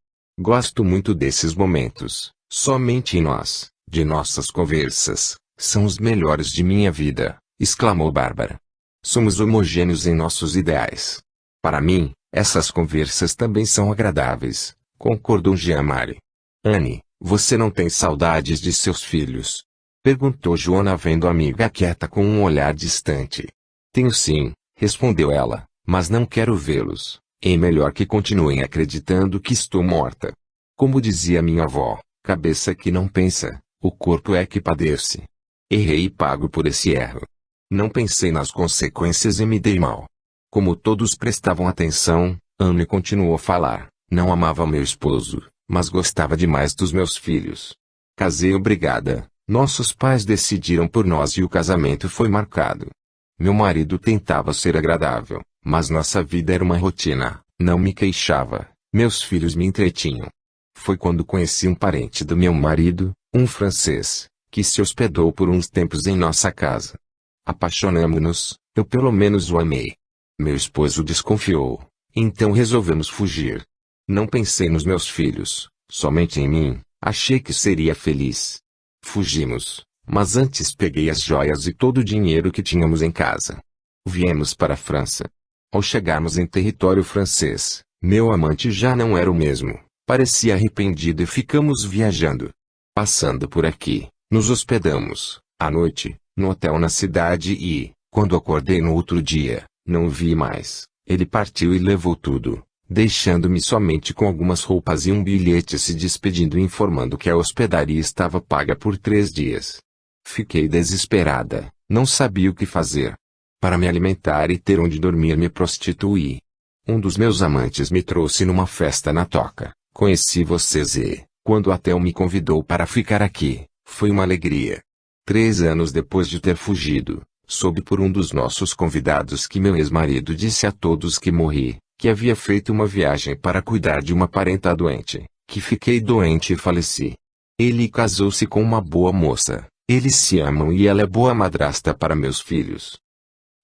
A: "Gosto muito desses momentos, somente em nós, de nossas conversas, são os melhores de minha vida", exclamou Bárbara. "Somos homogêneos em nossos ideais. Para mim, essas conversas também são agradáveis", concordou Jean-Marie. "Anne, você não tem saudades de seus filhos?" perguntou Joana vendo a amiga quieta com um olhar distante. "Tenho sim", respondeu ela, "mas não quero vê-los. É melhor que continuem acreditando que estou morta. Como dizia minha avó, cabeça que não pensa, o corpo é que padece. Errei e pago por esse erro. Não pensei nas consequências e me dei mal." Como todos prestavam atenção, Anne continuou a falar: "Não amava meu esposo, mas gostava demais dos meus filhos. Casei obrigada, nossos pais decidiram por nós e o casamento foi marcado. Meu marido tentava ser agradável, mas nossa vida era uma rotina, não me queixava, meus filhos me entretinham. Foi quando conheci um parente do meu marido, um francês, que se hospedou por uns tempos em nossa casa. Apaixonamo-nos, eu pelo menos o amei. Meu esposo desconfiou, então resolvemos fugir. Não pensei nos meus filhos, somente em mim, achei que seria feliz. Fugimos, mas antes peguei as joias e todo o dinheiro que tínhamos em casa. Viemos para a França. Ao chegarmos em território francês, meu amante já não era o mesmo, parecia arrependido e ficamos viajando. Passando por aqui, nos hospedamos, à noite, no hotel na cidade e, quando acordei no outro dia, não o vi mais. Ele partiu e levou tudo, deixando-me somente com algumas roupas e um bilhete se despedindo e informando que a hospedaria estava paga por 3 dias. Fiquei desesperada, não sabia o que fazer. Para me alimentar e ter onde dormir me prostituí. Um dos meus amantes me trouxe numa festa na toca. Conheci vocês e, quando o hotel me convidou para ficar aqui, foi uma alegria. 3 anos depois de ter fugido, soube por um dos nossos convidados que meu ex-marido disse a todos que morri, que havia feito uma viagem para cuidar de uma parenta doente, que fiquei doente e faleci. Ele casou-se com uma boa moça, eles se amam e ela é boa madrasta para meus filhos.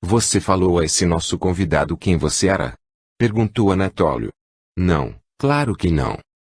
A: Você falou a esse nosso convidado quem você era? Perguntou Anatólio. Não, claro que não.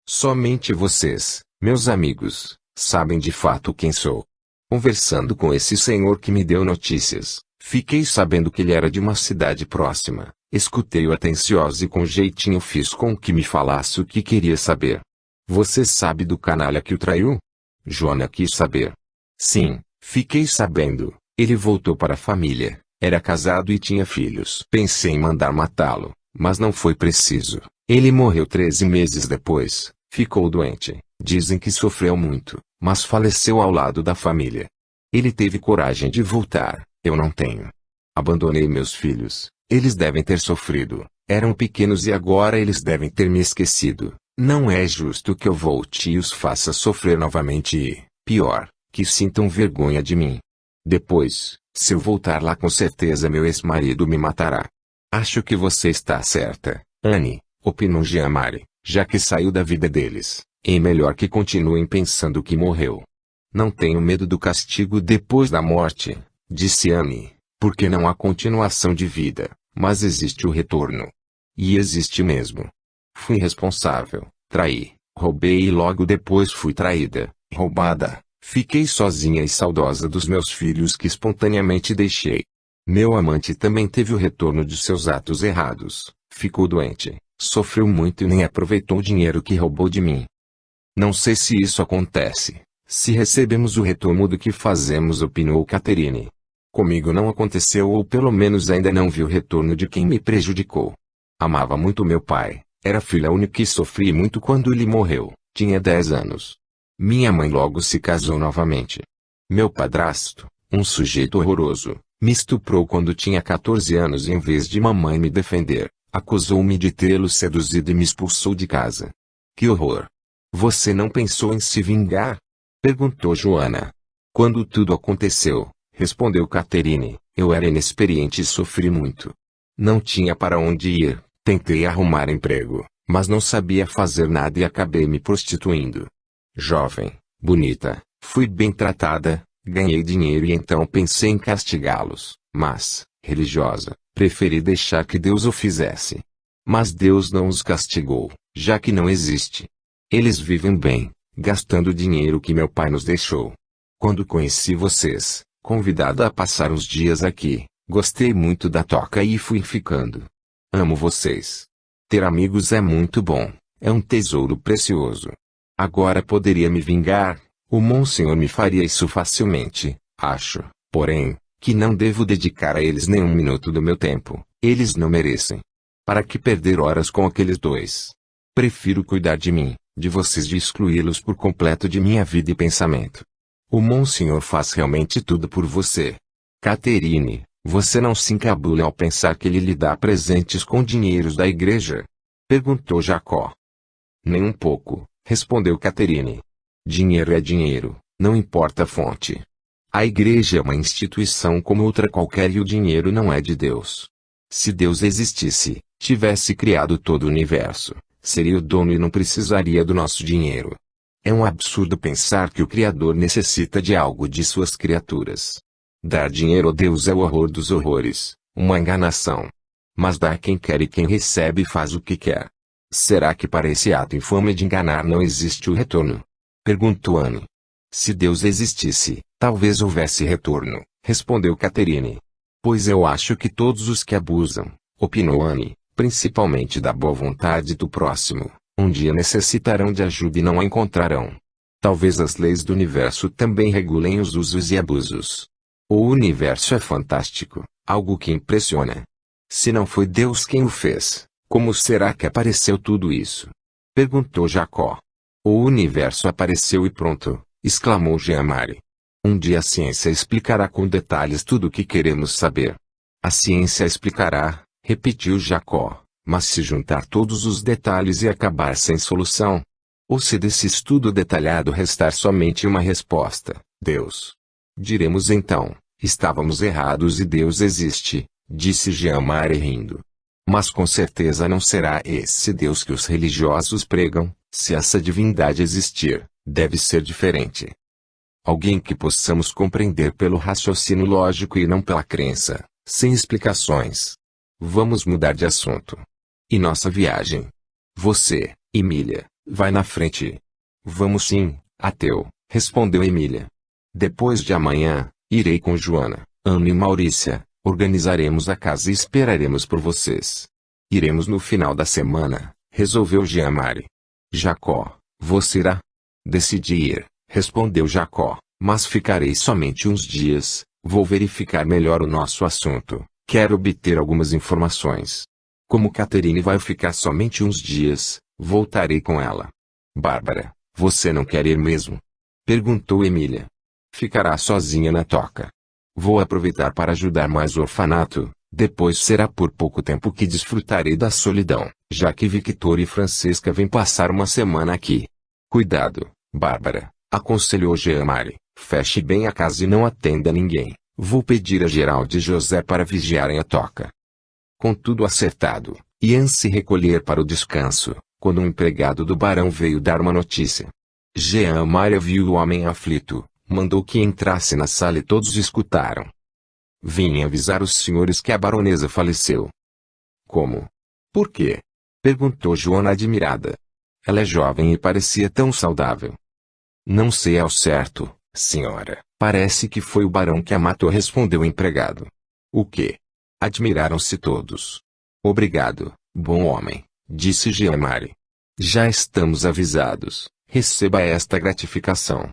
A: Somente vocês, meus amigos, sabem de fato quem sou. Conversando com esse senhor que me deu notícias, fiquei sabendo que ele era de uma cidade próxima. Escutei-o atencioso e com jeitinho fiz com que me falasse o que queria saber. Você sabe do canalha que o traiu? Joana quis saber. Sim, fiquei sabendo. Ele voltou para a família. Era casado e tinha filhos. Pensei em mandar matá-lo, mas não foi preciso. Ele morreu 13 meses depois. Ficou doente. Dizem que sofreu muito, mas faleceu ao lado da família. Ele teve coragem de voltar. Eu não tenho. Abandonei meus filhos. Eles devem ter sofrido. Eram pequenos e agora eles devem ter me esquecido. Não é justo que eu volte e os faça sofrer novamente e, pior, que sintam vergonha de mim. Depois, se eu voltar lá com certeza meu ex-marido me matará. Acho que você está certa, Anne, opinou Jean-Marie, já que saiu da vida deles, é melhor que continuem pensando que morreu. Não tenho medo do castigo depois da morte, disse Anne, porque não há continuação de vida, mas existe o retorno. E existe mesmo. Fui irresponsável, traí, roubei e logo depois fui traída, roubada. Fiquei sozinha e saudosa dos meus filhos que espontaneamente deixei. Meu amante também teve o retorno de seus atos errados, ficou doente, sofreu muito e nem aproveitou o dinheiro que roubou de mim. Não sei se isso acontece, se recebemos o retorno do que fazemos, opinou Catherine. Comigo não aconteceu ou pelo menos ainda não vi o retorno de quem me prejudicou. Amava muito meu pai, era filha única e sofri muito quando ele morreu, tinha 10 anos. Minha mãe logo se casou novamente. Meu padrasto, um sujeito horroroso, me estuprou quando tinha 14 anos e em vez de mamãe me defender, acusou-me de tê-lo seduzido e me expulsou de casa. Que horror! Você não pensou em se vingar? Perguntou Joana. Quando tudo aconteceu, respondeu Catherine, eu era inexperiente e sofri muito. Não tinha para onde ir, tentei arrumar emprego, mas não sabia fazer nada e acabei me prostituindo. Jovem, bonita, fui bem tratada, ganhei dinheiro e então pensei em castigá-los, mas, religiosa, preferi deixar que Deus o fizesse. Mas Deus não os castigou, já que não existe. Eles vivem bem, gastando o dinheiro que meu pai nos deixou. Quando conheci vocês, convidada a passar uns dias aqui, gostei muito da toca e fui ficando. Amo vocês. Ter amigos é muito bom, é um tesouro precioso. Agora poderia me vingar, o Monsenhor me faria isso facilmente, acho, porém, que não devo dedicar a eles nenhum minuto do meu tempo, eles não merecem. Para que perder horas com aqueles dois? Prefiro cuidar de mim, de vocês de excluí-los por completo de minha vida e pensamento. O Monsenhor faz realmente tudo por você. Catherine, você não se encabula ao pensar que ele lhe dá presentes com dinheiros da igreja? Perguntou Jacó. Nem um pouco. respondeu Catherine. Dinheiro é dinheiro, não importa a fonte. A igreja é uma instituição como outra qualquer e o dinheiro não é de Deus. Se Deus existisse, tivesse criado todo o universo, seria o dono e não precisaria do nosso dinheiro. É um absurdo pensar que o Criador necessita de algo de suas criaturas. Dar dinheiro a Deus é o horror dos horrores, uma enganação. Mas dá quem quer e quem recebe faz o que quer. Será que para esse ato infame de enganar não existe o retorno? Perguntou Anne. Se Deus existisse, talvez houvesse retorno, respondeu Catherine. Pois eu acho que todos os que abusam, opinou Anne, principalmente da boa vontade do próximo, um dia necessitarão de ajuda e não a encontrarão. Talvez as leis do universo também regulem os usos e abusos. O universo é fantástico, algo que impressiona. Se não foi Deus quem o fez, como será que apareceu tudo isso? Perguntou Jacó. O universo apareceu e pronto, exclamou Jean-Marie. Um dia a ciência explicará com detalhes tudo o que queremos saber. A ciência explicará, repetiu Jacó, mas se juntar todos os detalhes e acabar sem solução? Ou se desse estudo detalhado restar somente uma resposta, Deus? Diremos então, estávamos errados e Deus existe, disse Jean-Marie rindo. Mas com certeza não será esse Deus que os religiosos pregam, se essa divindade existir, deve ser diferente. Alguém que possamos compreender pelo raciocínio lógico e não pela crença, sem explicações. Vamos mudar de assunto. E nossa viagem? Você, Emília, vai na frente. Vamos sim, ateu, respondeu Emília. Depois de amanhã, irei com Joana, Anne e Maurícia. Organizaremos a casa e esperaremos por vocês. Iremos no final da semana, resolveu Jean-Marie. Jacó, você irá? Decidi ir, respondeu Jacó, mas ficarei somente uns dias, vou verificar melhor o nosso assunto, quero obter algumas informações. Como Catherine vai ficar somente uns dias, voltarei com ela. Bárbara, você não quer ir mesmo? Perguntou Emília. Ficará sozinha na toca. Vou aproveitar para ajudar mais o orfanato, depois será por pouco tempo que desfrutarei da solidão, já que Victor e Francesca vêm passar uma semana aqui. Cuidado, Bárbara, aconselhou Jean-Marie, feche bem a casa e não atenda ninguém, vou pedir a Geraldo e José para vigiarem a toca. Com tudo acertado, iam se recolher para o descanso, quando um empregado do barão veio dar uma notícia. Jean-Marie viu o homem aflito. Mandou que entrasse na sala e todos escutaram. Vim avisar os senhores que a baronesa faleceu. Como? Por quê? Perguntou Joana admirada. Ela é jovem e parecia tão saudável. Não sei ao certo, senhora. Parece que foi o barão que a matou, respondeu o empregado. O quê? Admiraram-se todos. Obrigado, bom homem, disse Jean-Marie. Já estamos avisados, receba esta gratificação.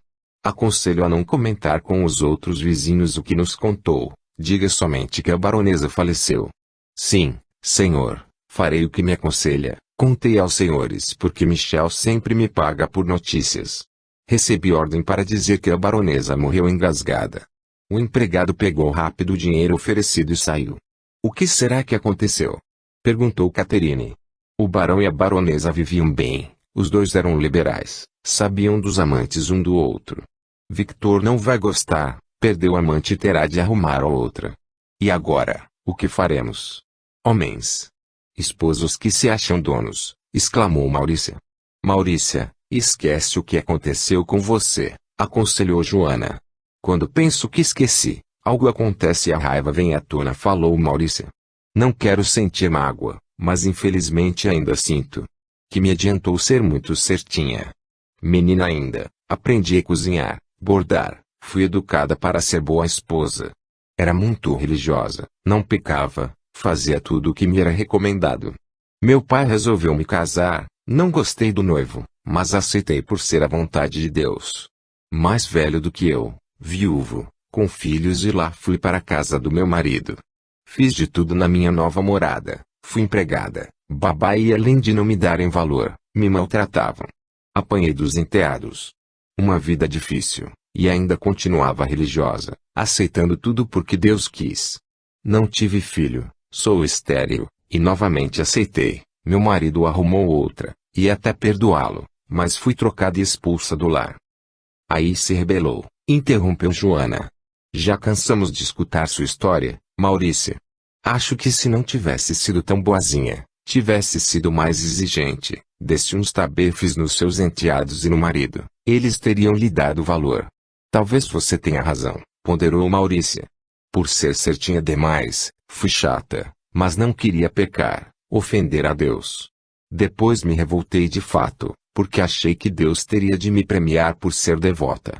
A: Aconselho a não comentar com os outros vizinhos o que nos contou, diga somente que a baronesa faleceu. Sim, senhor, farei o que me aconselha, contei aos senhores porque Michel sempre me paga por notícias. Recebi ordem para dizer que a baronesa morreu engasgada. O empregado pegou rápido o dinheiro oferecido e saiu. O que será que aconteceu? Perguntou Catherine. O barão e a baronesa viviam bem, os dois eram liberais, sabiam dos amantes um do outro. Victor não vai gostar, perdeu o amante e terá de arrumar a outra. E agora, o que faremos? Homens. Esposos que se acham donos, exclamou Maurícia. Maurícia, esquece o que aconteceu com você, aconselhou Joana. Quando penso que esqueci, algo acontece e a raiva vem à tona, falou Maurícia. Não quero sentir mágoa, mas infelizmente ainda sinto. Que me adiantou ser muito certinha. Menina ainda, aprendi a cozinhar, bordar, fui educada para ser boa esposa. Era muito religiosa, não pecava, fazia tudo o que me era recomendado. Meu pai resolveu me casar, não gostei do noivo, mas aceitei por ser a vontade de Deus. Mais velho do que eu, viúvo, com filhos, e lá fui para a casa do meu marido. Fiz de tudo na minha nova morada, fui empregada, babá, e além de não me darem valor, me maltratavam. Apanhei dos enteados. Uma vida difícil, e ainda continuava religiosa, aceitando tudo porque Deus quis. Não tive filho, sou estéril, e novamente aceitei. Meu marido arrumou outra, e até perdoá-lo, mas fui trocada e expulsa do lar. Aí se rebelou, interrompeu Joana. Já cansamos de escutar sua história, Maurícia. Acho que se não tivesse sido tão boazinha, tivesse sido mais exigente, desse uns tabefes nos seus enteados e no marido, eles teriam lhe dado valor. Talvez você tenha razão, ponderou Maurícia. Por ser certinha demais, fui chata, mas não queria pecar, ofender a Deus. Depois me revoltei de fato, porque achei que Deus teria de me premiar por ser devota.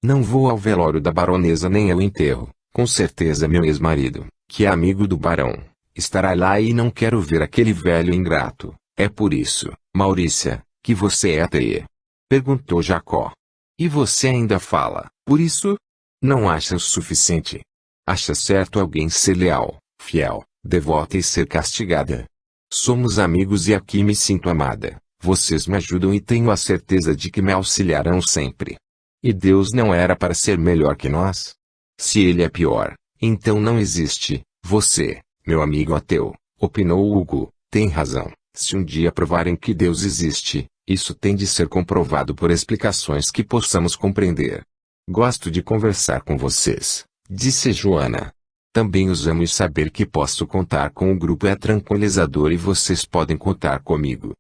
A: Não vou ao velório da baronesa nem ao enterro, com certeza meu ex-marido, que é amigo do barão, estará lá e não quero ver aquele velho ingrato. É por isso, Maurícia, que você é ateia? Perguntou Jacó. E você ainda fala, por isso? Não acha o suficiente? Acha certo alguém ser leal, fiel, devota e ser castigada? Somos amigos e aqui me sinto amada. Vocês me ajudam e tenho a certeza de que me auxiliarão sempre. E Deus não era para ser melhor que nós? Se ele é pior, então não existe. Você, meu amigo ateu, opinou Hugo, tem razão. Se um dia provarem que Deus existe, isso tem de ser comprovado por explicações que possamos compreender. Gosto de conversar com vocês, disse Joana. Também os amo e saber que posso contar com o grupo é tranquilizador e vocês podem contar comigo.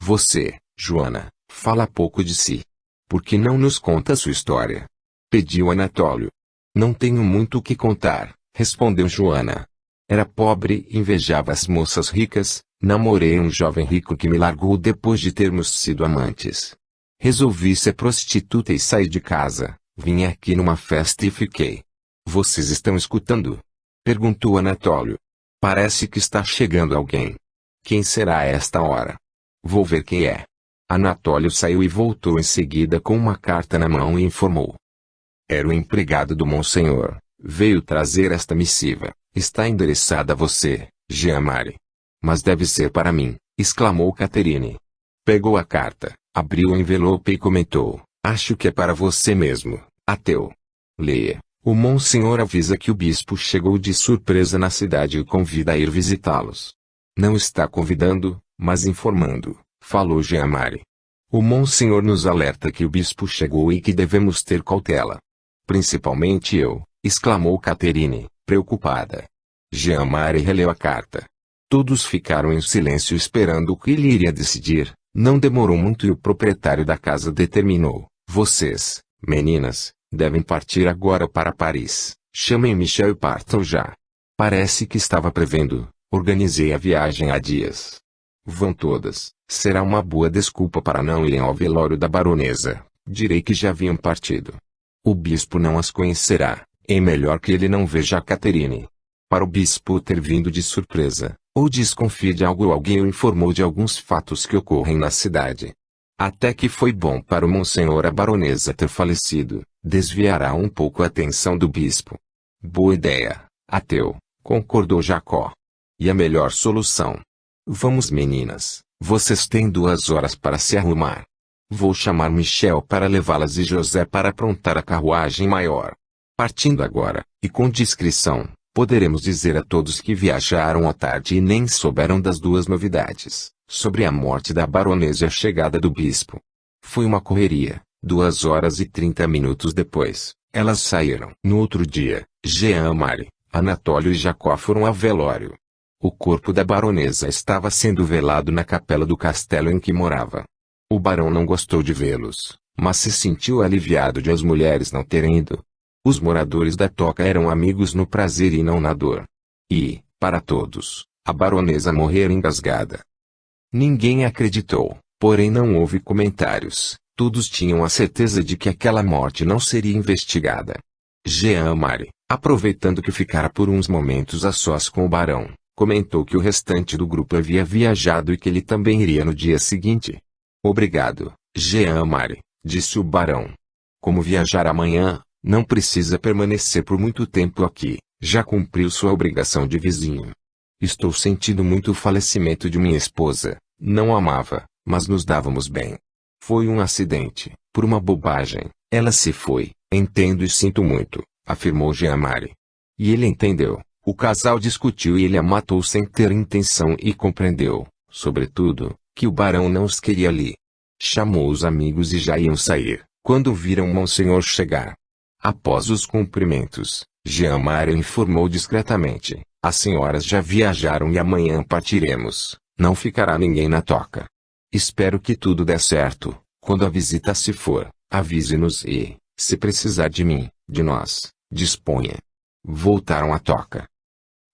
A: Você, Joana, fala pouco de si. Por que não nos conta sua história? Pediu Anatólio. Não tenho muito o que contar, respondeu Joana. Era pobre e invejava as moças ricas, namorei um jovem rico que me largou depois de termos sido amantes. Resolvi ser prostituta e saí de casa, vim aqui numa festa e fiquei. Vocês estão escutando? Perguntou Anatólio. Parece que está chegando alguém. Quem será a esta hora? Vou ver quem é. Anatólio saiu e voltou em seguida com uma carta na mão e informou. Era o empregado do Monsenhor. Veio trazer esta missiva. Está endereçada a você, Jean-Marie. Mas deve ser para mim, exclamou Catherine. Pegou a carta, abriu o envelope e comentou. Acho que é para você mesmo, ateu. Leia. O Monsenhor avisa que o bispo chegou de surpresa na cidade e convida a ir visitá-los. Não está convidando, mas informando, falou Jean-Marie. O Monsenhor nos alerta que o bispo chegou e que devemos ter cautela. Principalmente eu, exclamou Catherine, preocupada. Jean-Marie releu a carta. Todos ficaram em silêncio esperando o que ele iria decidir. Não demorou muito e o proprietário da casa determinou. Vocês, meninas, devem partir agora para Paris. Chamem Michel e partam já. Parece que estava prevendo. Organizei a viagem há dias. Vão todas. Será uma boa desculpa para não irem ao velório da baronesa. Direi que já haviam partido. O bispo não as conhecerá. É melhor que ele não veja a Catherine. Para o bispo ter vindo de surpresa, ou desconfia de algo ou alguém o informou de alguns fatos que ocorrem na cidade. Até que foi bom para o Monsenhor a baronesa ter falecido, desviará um pouco a atenção do bispo. Boa ideia, ateu, concordou Jacó. E a melhor solução? Vamos meninas, vocês têm 2 horas para se arrumar. Vou chamar Michel para levá-las e José para aprontar a carruagem maior. Partindo agora, e com discrição, poderemos dizer a todos que viajaram à tarde e nem souberam das 2 novidades, sobre a morte da baronesa e a chegada do bispo. Foi uma correria. 2 horas e 30 minutos depois, elas saíram. No outro dia, Jean-Marie, Anatólio e Jacó foram ao velório. O corpo da baronesa estava sendo velado na capela do castelo em que morava. O barão não gostou de vê-los, mas se sentiu aliviado de as mulheres não terem ido. Os moradores da toca eram amigos no prazer e não na dor. E, para todos, a baronesa morrera engasgada. Ninguém acreditou, porém não houve comentários. Todos tinham a certeza de que aquela morte não seria investigada. Jean-Marie, aproveitando que ficara por uns momentos a sós com o barão, comentou que o restante do grupo havia viajado e que ele também iria no dia seguinte. Obrigado, Jean-Marie, disse o barão. Como viajar amanhã, não precisa permanecer por muito tempo aqui, já cumpriu sua obrigação de vizinho. Estou sentindo muito o falecimento de minha esposa, não amava, mas nos dávamos bem. Foi um acidente, por uma bobagem, ela se foi, entendo e sinto muito, afirmou Jean-Marie. E ele entendeu, o casal discutiu e ele a matou sem ter intenção e compreendeu, sobretudo, que o barão não os queria ali. Chamou os amigos e já iam sair, quando viram Monsenhor chegar. Após os cumprimentos, Jean-Marie informou discretamente: as senhoras já viajaram e amanhã partiremos, não ficará ninguém na toca. Espero que tudo dê certo. Quando a visita se for, avise-nos e, se precisar de mim, de nós, disponha. Voltaram à toca.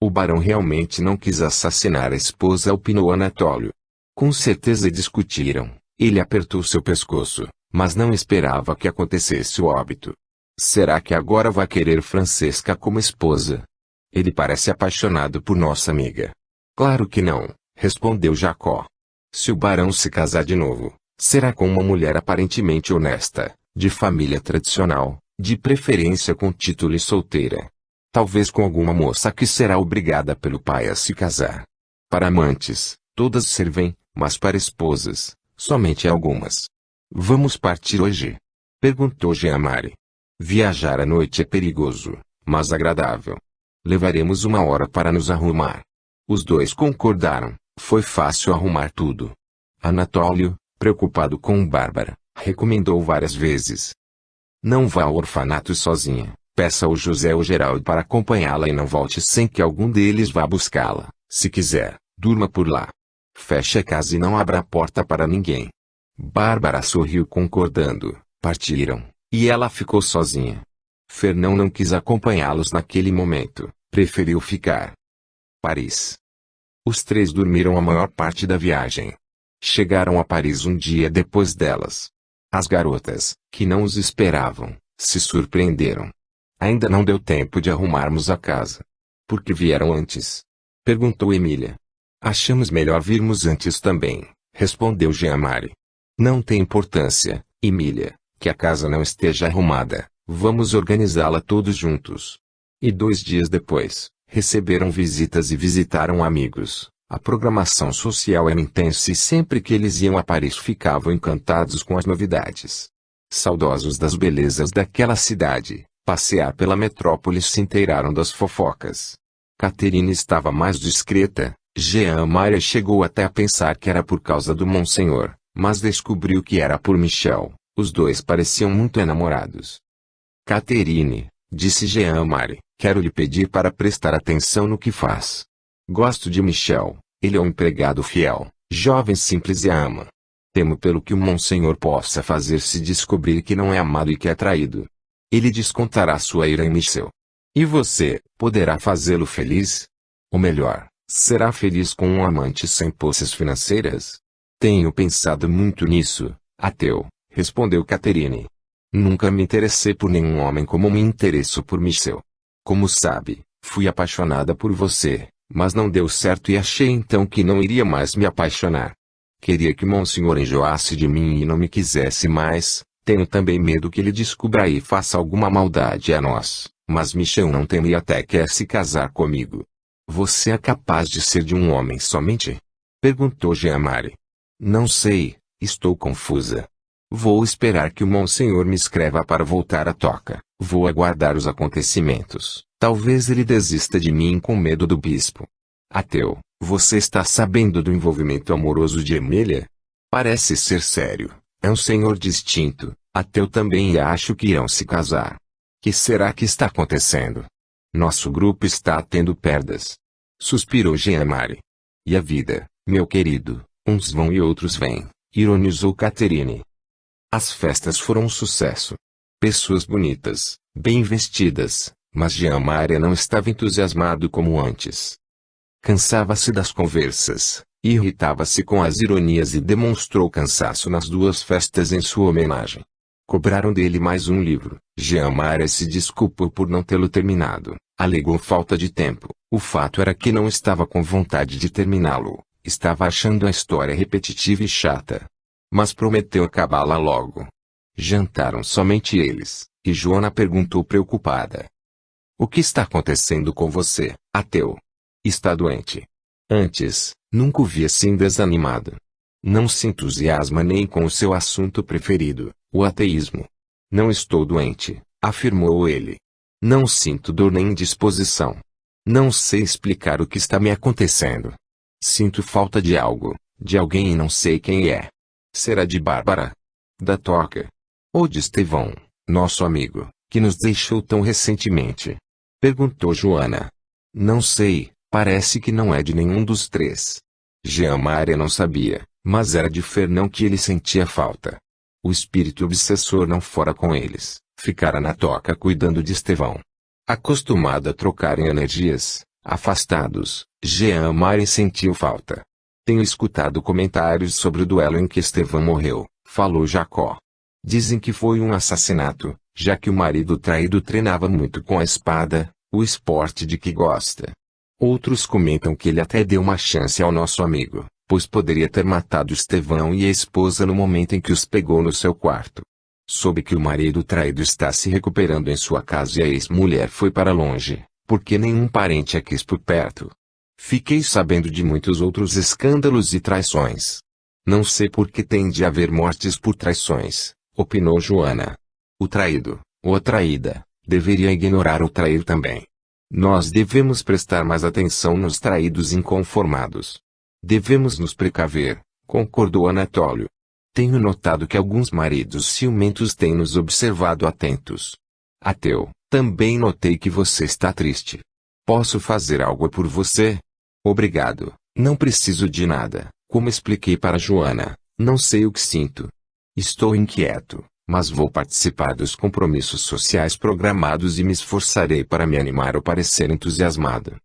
A: O barão realmente não quis assassinar a esposa, opinou Anatólio. Com certeza discutiram. Ele apertou seu pescoço, mas não esperava que acontecesse o óbito. Será que agora vai querer Francesca como esposa? Ele parece apaixonado por nossa amiga. Claro que não, respondeu Jacó. Se o barão se casar de novo, será com uma mulher aparentemente honesta, de família tradicional, de preferência com título e solteira. Talvez com alguma moça que será obrigada pelo pai a se casar. Para amantes, todas servem, mas para esposas, somente algumas. Vamos partir hoje? Perguntou Jean-Marie. Viajar à noite é perigoso, mas agradável. Levaremos 1 hora para nos arrumar. Os dois concordaram. Foi fácil arrumar tudo. Anatólio, preocupado com Bárbara, recomendou várias vezes: não vá ao orfanato sozinha. Peça ao José ou Geraldo para acompanhá-la e não volte sem que algum deles vá buscá-la. Se quiser, durma por lá. Feche a casa e não abra a porta para ninguém. Bárbara sorriu concordando. Partiram, e ela ficou sozinha. Fernão não quis acompanhá-los naquele momento, preferiu ficar. Paris. Os três dormiram a maior parte da viagem. Chegaram a Paris um dia depois delas. As garotas, que não os esperavam, se surpreenderam. Ainda não deu tempo de arrumarmos a casa. Por que vieram antes? Perguntou Emília. Achamos melhor virmos antes também, respondeu Jean-Marie. Não tem importância, Emília, que a casa não esteja arrumada. Vamos organizá-la todos juntos. E 2 dias depois, receberam visitas e visitaram amigos. A programação social era intensa e sempre que eles iam a Paris ficavam encantados com as novidades. Saudosos das belezas daquela cidade, passear pela metrópole, se inteiraram das fofocas. Caterine estava mais discreta. Jean-Marie chegou até a pensar que era por causa do Monsenhor, mas descobriu que era por Michel. Os dois pareciam muito enamorados. Caterine, disse Jean-Marie, quero lhe pedir para prestar atenção no que faz. Gosto de Michel, ele é um empregado fiel, jovem simples e a ama. Temo pelo que o Monsenhor possa fazer se descobrir que não é amado e que é traído. Ele descontará sua ira em Michel. E você, poderá fazê-lo feliz? Ou melhor, será feliz com um amante sem posses financeiras? Tenho pensado muito nisso, ateu, respondeu Caterine. Nunca me interessei por nenhum homem como me interesso por Michel. Como sabe, fui apaixonada por você, mas não deu certo e achei então que não iria mais me apaixonar. Queria que Monsenhor enjoasse de mim e não me quisesse mais. Tenho também medo que ele descubra e faça alguma maldade a nós, mas Michel não teme e até quer se casar comigo. Você é capaz de ser de um homem somente? Perguntou Jean-Marie. Não sei, estou confusa. Vou esperar que o Monsenhor me escreva para voltar à toca. Vou aguardar os acontecimentos. Talvez ele desista de mim com medo do bispo. Ateu, você está sabendo do envolvimento amoroso de Emília? Parece ser sério. É um senhor distinto, ateu também, e acho que irão se casar. Que será que está acontecendo? Nosso grupo está tendo perdas. Suspirou Jean-Marie. E a vida, meu querido, uns vão e outros vêm, ironizou Caterine. As festas foram um sucesso. Pessoas bonitas, bem vestidas, mas Jean-Marie não estava entusiasmado como antes. Cansava-se das conversas. Irritava-se com as ironias e demonstrou cansaço nas 2 festas em sua homenagem. Cobraram dele mais um livro. Jean-Marie se desculpou por não tê-lo terminado. Alegou falta de tempo. O fato era que não estava com vontade de terminá-lo. Estava achando a história repetitiva e chata. Mas prometeu acabá-la logo. Jantaram somente eles, e Joana perguntou preocupada: o que está acontecendo com você, ateu? Está doente? Antes, nunca o vi assim desanimado. Não se entusiasma nem com o seu assunto preferido, o ateísmo. Não estou doente, afirmou ele. Não sinto dor nem indisposição. Não sei explicar o que está me acontecendo. Sinto falta de algo, de alguém e não sei quem é. Será de Bárbara? Da Toca? Ou de Estevão, nosso amigo, que nos deixou tão recentemente? Perguntou Joana. Não sei, parece que não é de nenhum dos três. Jean Maria não sabia, mas era de Fernão que ele sentia falta. O espírito obsessor não fora com eles, ficara na Toca cuidando de Estevão. Acostumado a trocar em energias, afastados, Jean Maria sentiu falta. Tenho escutado comentários sobre o duelo em que Estevão morreu, falou Jacó. Dizem que foi um assassinato, já que o marido traído treinava muito com a espada, o esporte de que gosta. Outros comentam que ele até deu uma chance ao nosso amigo, pois poderia ter matado Estevão e a esposa no momento em que os pegou no seu quarto. Soube que o marido traído está se recuperando em sua casa e a ex-mulher foi para longe, porque nenhum parente a quis por perto. Fiquei sabendo de muitos outros escândalos e traições. Não sei por que tem de haver mortes por traições, opinou Joana. O traído, ou a traída, deveria ignorar o trair também. Nós devemos prestar mais atenção nos traídos inconformados. Devemos nos precaver, concordou Anatólio. Tenho notado que alguns maridos ciumentos têm nos observado atentos. Ateu, também notei que você está triste. Posso fazer algo por você? Obrigado, não preciso de nada. Como expliquei para Joana, não sei o que sinto. Estou inquieto, mas vou participar dos compromissos sociais programados e me esforçarei para me animar ou parecer entusiasmado.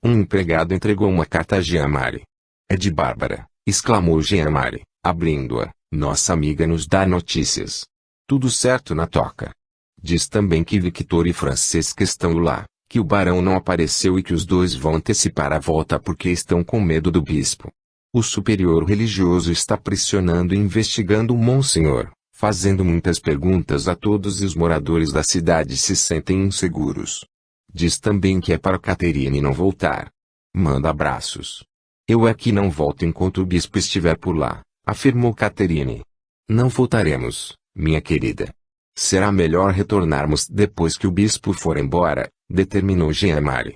A: Um empregado entregou uma carta a Jean Marie. É de Bárbara, exclamou Jean Marie, abrindo-a. Nossa amiga nos dá notícias. Tudo certo na Toca. Diz também que Victor e Francesca estão lá, que o barão não apareceu e que os dois vão antecipar a volta porque estão com medo do bispo. O superior religioso está pressionando e investigando o Monsenhor, fazendo muitas perguntas a todos e os moradores da cidade se sentem inseguros. Diz também que é para Caterine não voltar. Manda abraços. Eu é que não volto enquanto o bispo estiver por lá, afirmou Caterine. Não voltaremos, minha querida. Será melhor retornarmos depois que o bispo for embora, determinou Jean Marie.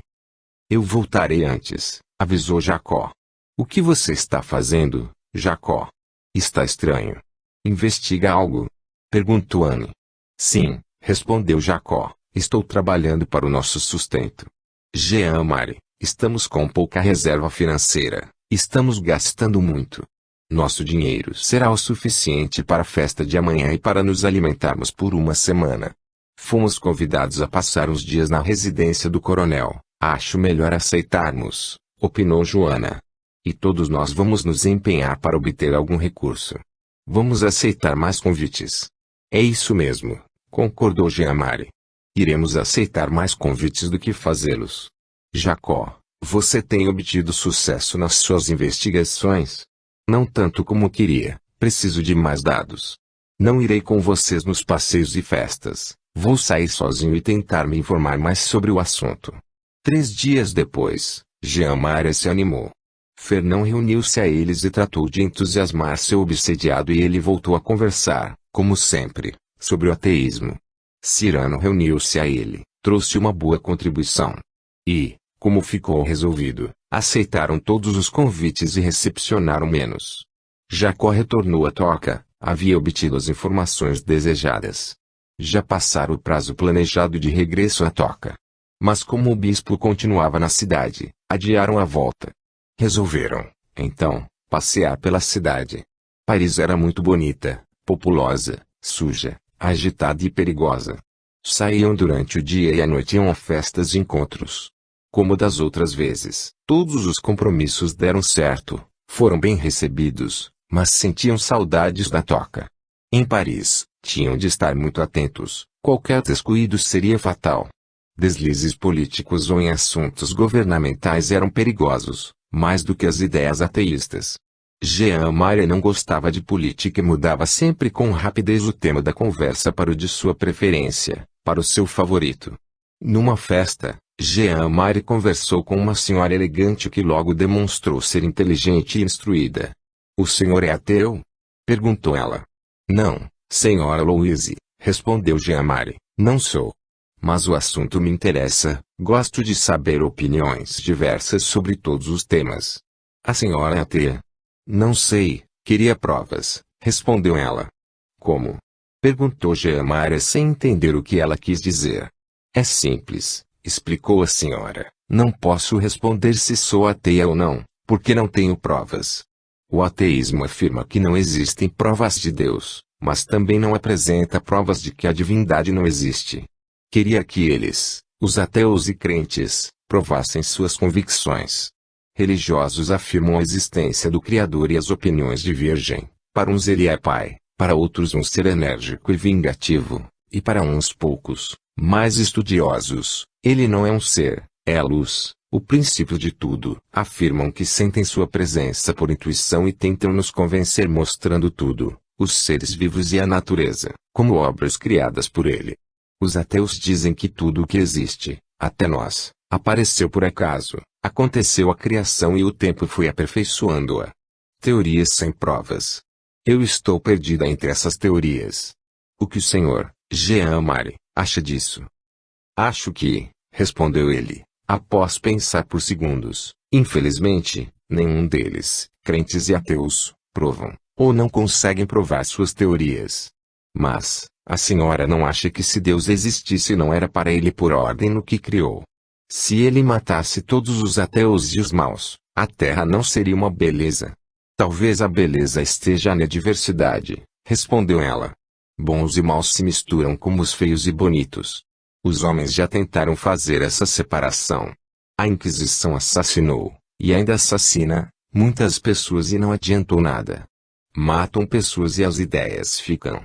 A: Eu voltarei antes, avisou Jacó. O que você está fazendo, Jacó? Está estranho. Investiga algo? Perguntou Anne. Sim, respondeu Jacó, estou trabalhando para o nosso sustento. Jean Marie, estamos com pouca reserva financeira, estamos gastando muito. Nosso dinheiro será o suficiente para a festa de amanhã e para nos alimentarmos por uma semana. Fomos convidados a passar uns dias na residência do coronel. Acho melhor aceitarmos, opinou Joana. E todos nós vamos nos empenhar para obter algum recurso. Vamos aceitar mais convites. É isso mesmo, concordou Jean Marie. Iremos aceitar mais convites do que fazê-los. Jacó, você tem obtido sucesso nas suas investigações? Não tanto como queria, preciso de mais dados. Não irei com vocês nos passeios e festas, vou sair sozinho e tentar me informar mais sobre o assunto. 3 dias depois, Jean Marie se animou. Fernão reuniu-se a eles e tratou de entusiasmar seu obsediado e ele voltou a conversar, como sempre, sobre o ateísmo. Cyrano reuniu-se a ele, trouxe uma boa contribuição. E, como ficou resolvido, aceitaram todos os convites e recepcionaram menos. Jacó retornou à Toca, havia obtido as informações desejadas. Já passara o prazo planejado de regresso à Toca. Mas como o bispo continuava na cidade, adiaram a volta. Resolveram, então, passear pela cidade. Paris era muito bonita, populosa, suja, agitada e perigosa. Saíam durante o dia e à noite iam a festas e encontros. Como das outras vezes, todos os compromissos deram certo, foram bem recebidos, mas sentiam saudades da Toca. Em Paris, tinham de estar muito atentos, qualquer descuido seria fatal. Deslizes políticos ou em assuntos governamentais eram perigosos, mais do que as ideias ateístas. Jean Marie não gostava de política e mudava sempre com rapidez o tema da conversa para o de sua preferência, para o seu favorito. Numa festa, Jean Marie conversou com uma senhora elegante que logo demonstrou ser inteligente e instruída. O senhor é ateu? Perguntou ela. Não, senhora Louise, respondeu Jean Marie, não sou. Mas o assunto me interessa, gosto de saber opiniões diversas sobre todos os temas. A senhora é ateia? Não sei, queria provas, respondeu ela. Como? Perguntou Jean-Marie sem entender o que ela quis dizer. É simples, explicou a senhora. Não posso responder se sou ateia ou não, porque não tenho provas. O ateísmo afirma que não existem provas de Deus, mas também não apresenta provas de que a divindade não existe. Queria que eles, os ateus e crentes, provassem suas convicções. Religiosos afirmam a existência do Criador e as opiniões divergem. Para uns ele é pai, para outros um ser enérgico e vingativo, e para uns poucos, mais estudiosos, ele não é um ser, é a luz, o princípio de tudo. Afirmam que sentem sua presença por intuição e tentam nos convencer mostrando tudo, os seres vivos e a natureza, como obras criadas por ele. Os ateus dizem que tudo o que existe, até nós, apareceu por acaso, aconteceu a criação e o tempo foi aperfeiçoando-a. Teorias sem provas. Eu estou perdida entre essas teorias. O que o senhor, Jean-Marie, acha disso? Acho que, respondeu ele, após pensar por segundos, infelizmente, nenhum deles, crentes e ateus, provam, ou não conseguem provar suas teorias. Mas, a senhora não acha que se Deus existisse não era para ele por ordem no que criou? Se ele matasse todos os ateus e os maus, a Terra não seria uma beleza. Talvez a beleza esteja na diversidade, respondeu ela. Bons e maus se misturam como os feios e bonitos. Os homens já tentaram fazer essa separação. A Inquisição assassinou, e ainda assassina, muitas pessoas e não adiantou nada. Matam pessoas e as ideias ficam.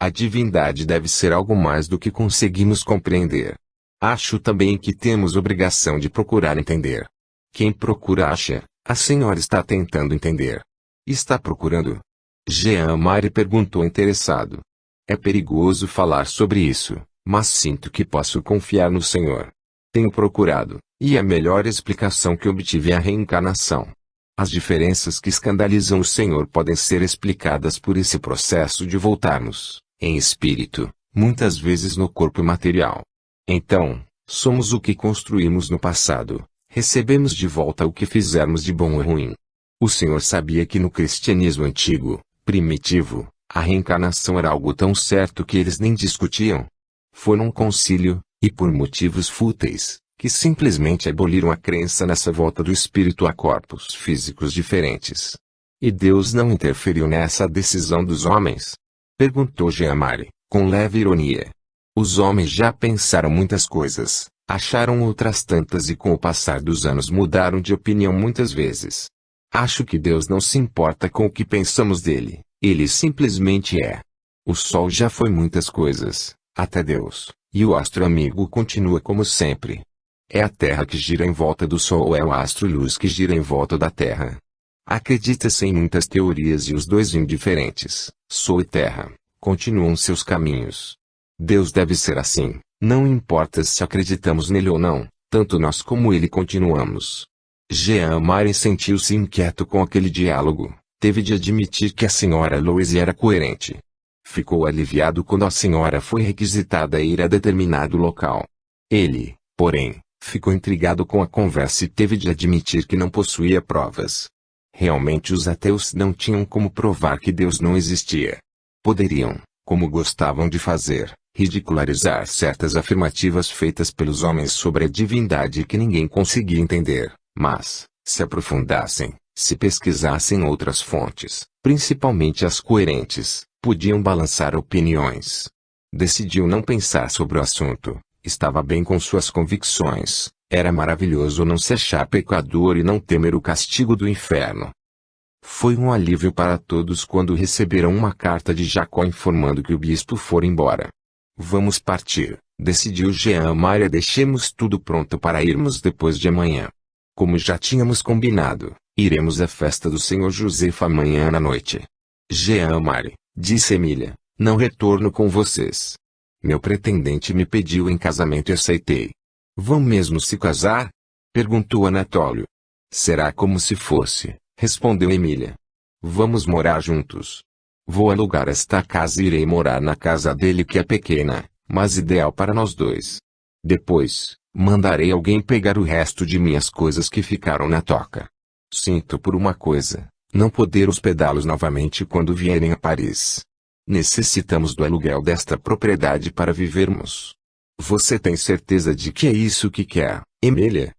A: A divindade deve ser algo mais do que conseguimos compreender. Acho também que temos obrigação de procurar entender. Quem procura acha, a senhora está tentando entender. Está procurando? Jean-Marie perguntou interessado. É perigoso falar sobre isso, mas sinto que posso confiar no Senhor. Tenho procurado, e a melhor explicação que obtive é a reencarnação. As diferenças que escandalizam o Senhor podem ser explicadas por esse processo de voltarmos, em espírito, muitas vezes no corpo material. Então, somos o que construímos no passado, recebemos de volta o que fizermos de bom ou ruim. O Senhor sabia que no cristianismo antigo, primitivo, a reencarnação era algo tão certo que eles nem discutiam. Foi num concílio, e por motivos fúteis, que simplesmente aboliram a crença nessa volta do espírito a corpos físicos diferentes. E Deus não interferiu nessa decisão dos homens? Perguntou Jean-Marie, com leve ironia. Os homens já pensaram muitas coisas, acharam outras tantas e com o passar dos anos mudaram de opinião muitas vezes. Acho que Deus não se importa com o que pensamos dele, ele simplesmente é. O Sol já foi muitas coisas, até Deus, e o astro amigo continua como sempre. É a Terra que gira em volta do Sol ou é o astro-luz que gira em volta da Terra? Acredita-se em muitas teorias e os dois indiferentes, Sol e Terra, continuam seus caminhos. Deus deve ser assim, não importa se acreditamos nele ou não, tanto nós como ele continuamos. Jean-Marie sentiu-se inquieto com aquele diálogo, teve de admitir que a senhora Louise era coerente. Ficou aliviado quando a senhora foi requisitada a ir a determinado local. Ele, porém, ficou intrigado com a conversa e teve de admitir que não possuía provas. Realmente os ateus não tinham como provar que Deus não existia. Poderiam, como gostavam de fazer, ridicularizar certas afirmativas feitas pelos homens sobre a divindade que ninguém conseguia entender, mas, se aprofundassem, se pesquisassem outras fontes, principalmente as coerentes, podiam balançar opiniões. Decidiu não pensar sobre o assunto, estava bem com suas convicções, era maravilhoso não se achar pecador e não temer o castigo do inferno. Foi um alívio para todos quando receberam uma carta de Jacó informando que o bispo fora embora. Vamos partir, decidiu Jean-Marie. Deixemos tudo pronto para irmos depois de amanhã. Como já tínhamos combinado, iremos à festa do Senhor Josefa amanhã à noite. Jean-Marie, disse Emília, não retorno com vocês. Meu pretendente me pediu em casamento e aceitei. Vão mesmo se casar? Perguntou Anatólio. Será como se fosse, respondeu Emília. Vamos morar juntos. Vou alugar esta casa e irei morar na casa dele que é pequena, mas ideal para nós dois. Depois, mandarei alguém pegar o resto de minhas coisas que ficaram na toca. Sinto por uma coisa, Não poder hospedá-los novamente quando vierem a Paris. Necessitamos do aluguel desta propriedade para vivermos. Você tem certeza de que é isso que quer, Emília?